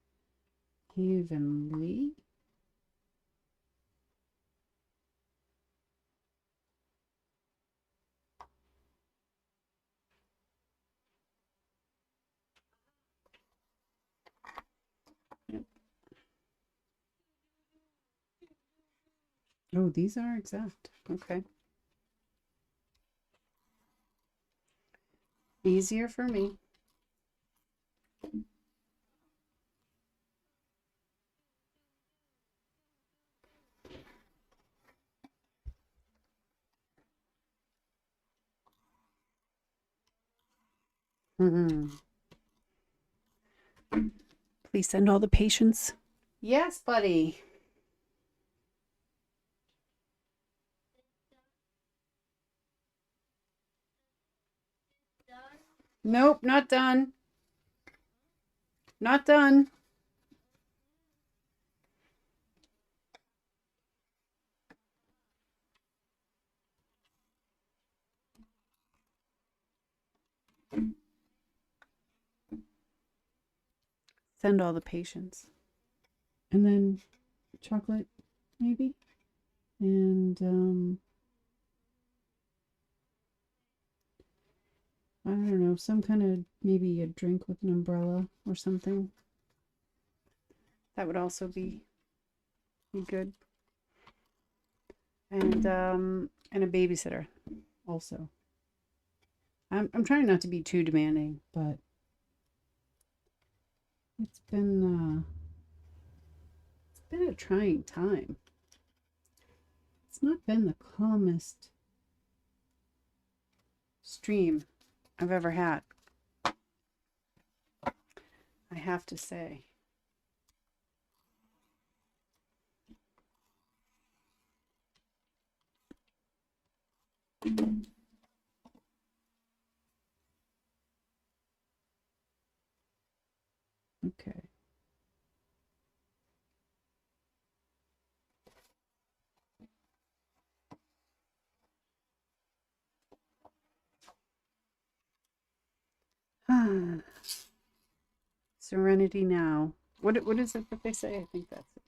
evenly. Yep. Oh, these are exact. Okay. Easier for me. Mm-hmm. Please send all the patients. Yes, buddy. Nope, not done. Not done. Send all the patients. And then chocolate, maybe. And I don't know, some kind of maybe a drink with an umbrella or something. That would also be good. And a babysitter also. I'm trying not to be too demanding, but it's been a trying time. It's not been the calmest stream I've ever had, I have to say. Okay. Serenity now. What is it that they say? I think that's it.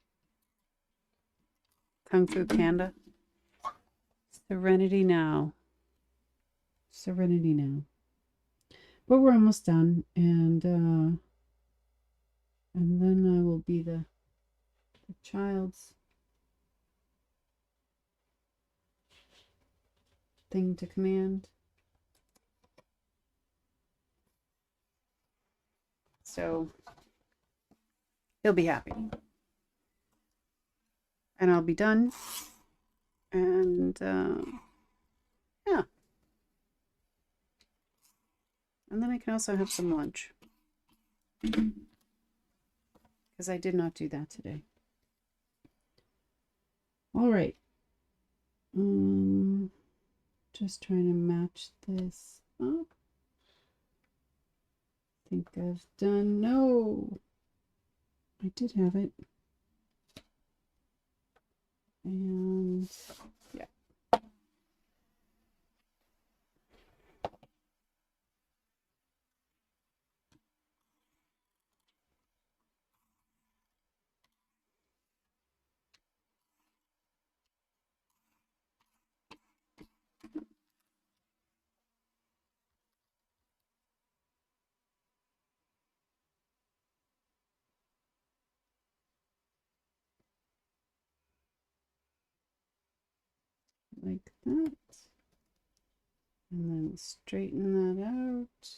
Kung Fu Panda. Serenity now. Serenity now. But we're almost done, and then I will be the child's thing to command. So he'll be happy. And I'll be done. And yeah. And then I can also have some lunch. Because I did not do that today. All right. Just trying to match this up. I think I've done. No, I did have it. And yeah. Like that. And then straighten that out.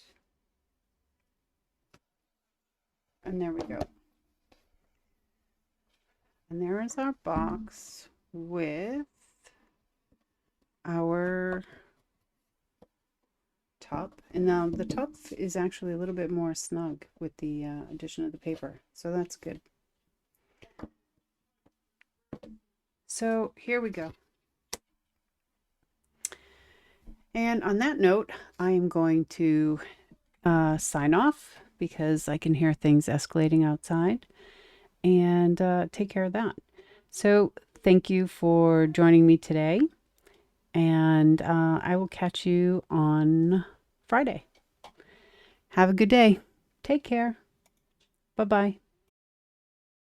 And there we go. And there is our box with our top. And now the top is actually a little bit more snug with the addition of the paper. So that's good. So here we go. And on that note, I am going to sign off because I can hear things escalating outside, and take care of that. So thank you for joining me today, and I will catch you on Friday. Have a good day. Take care. Bye-bye.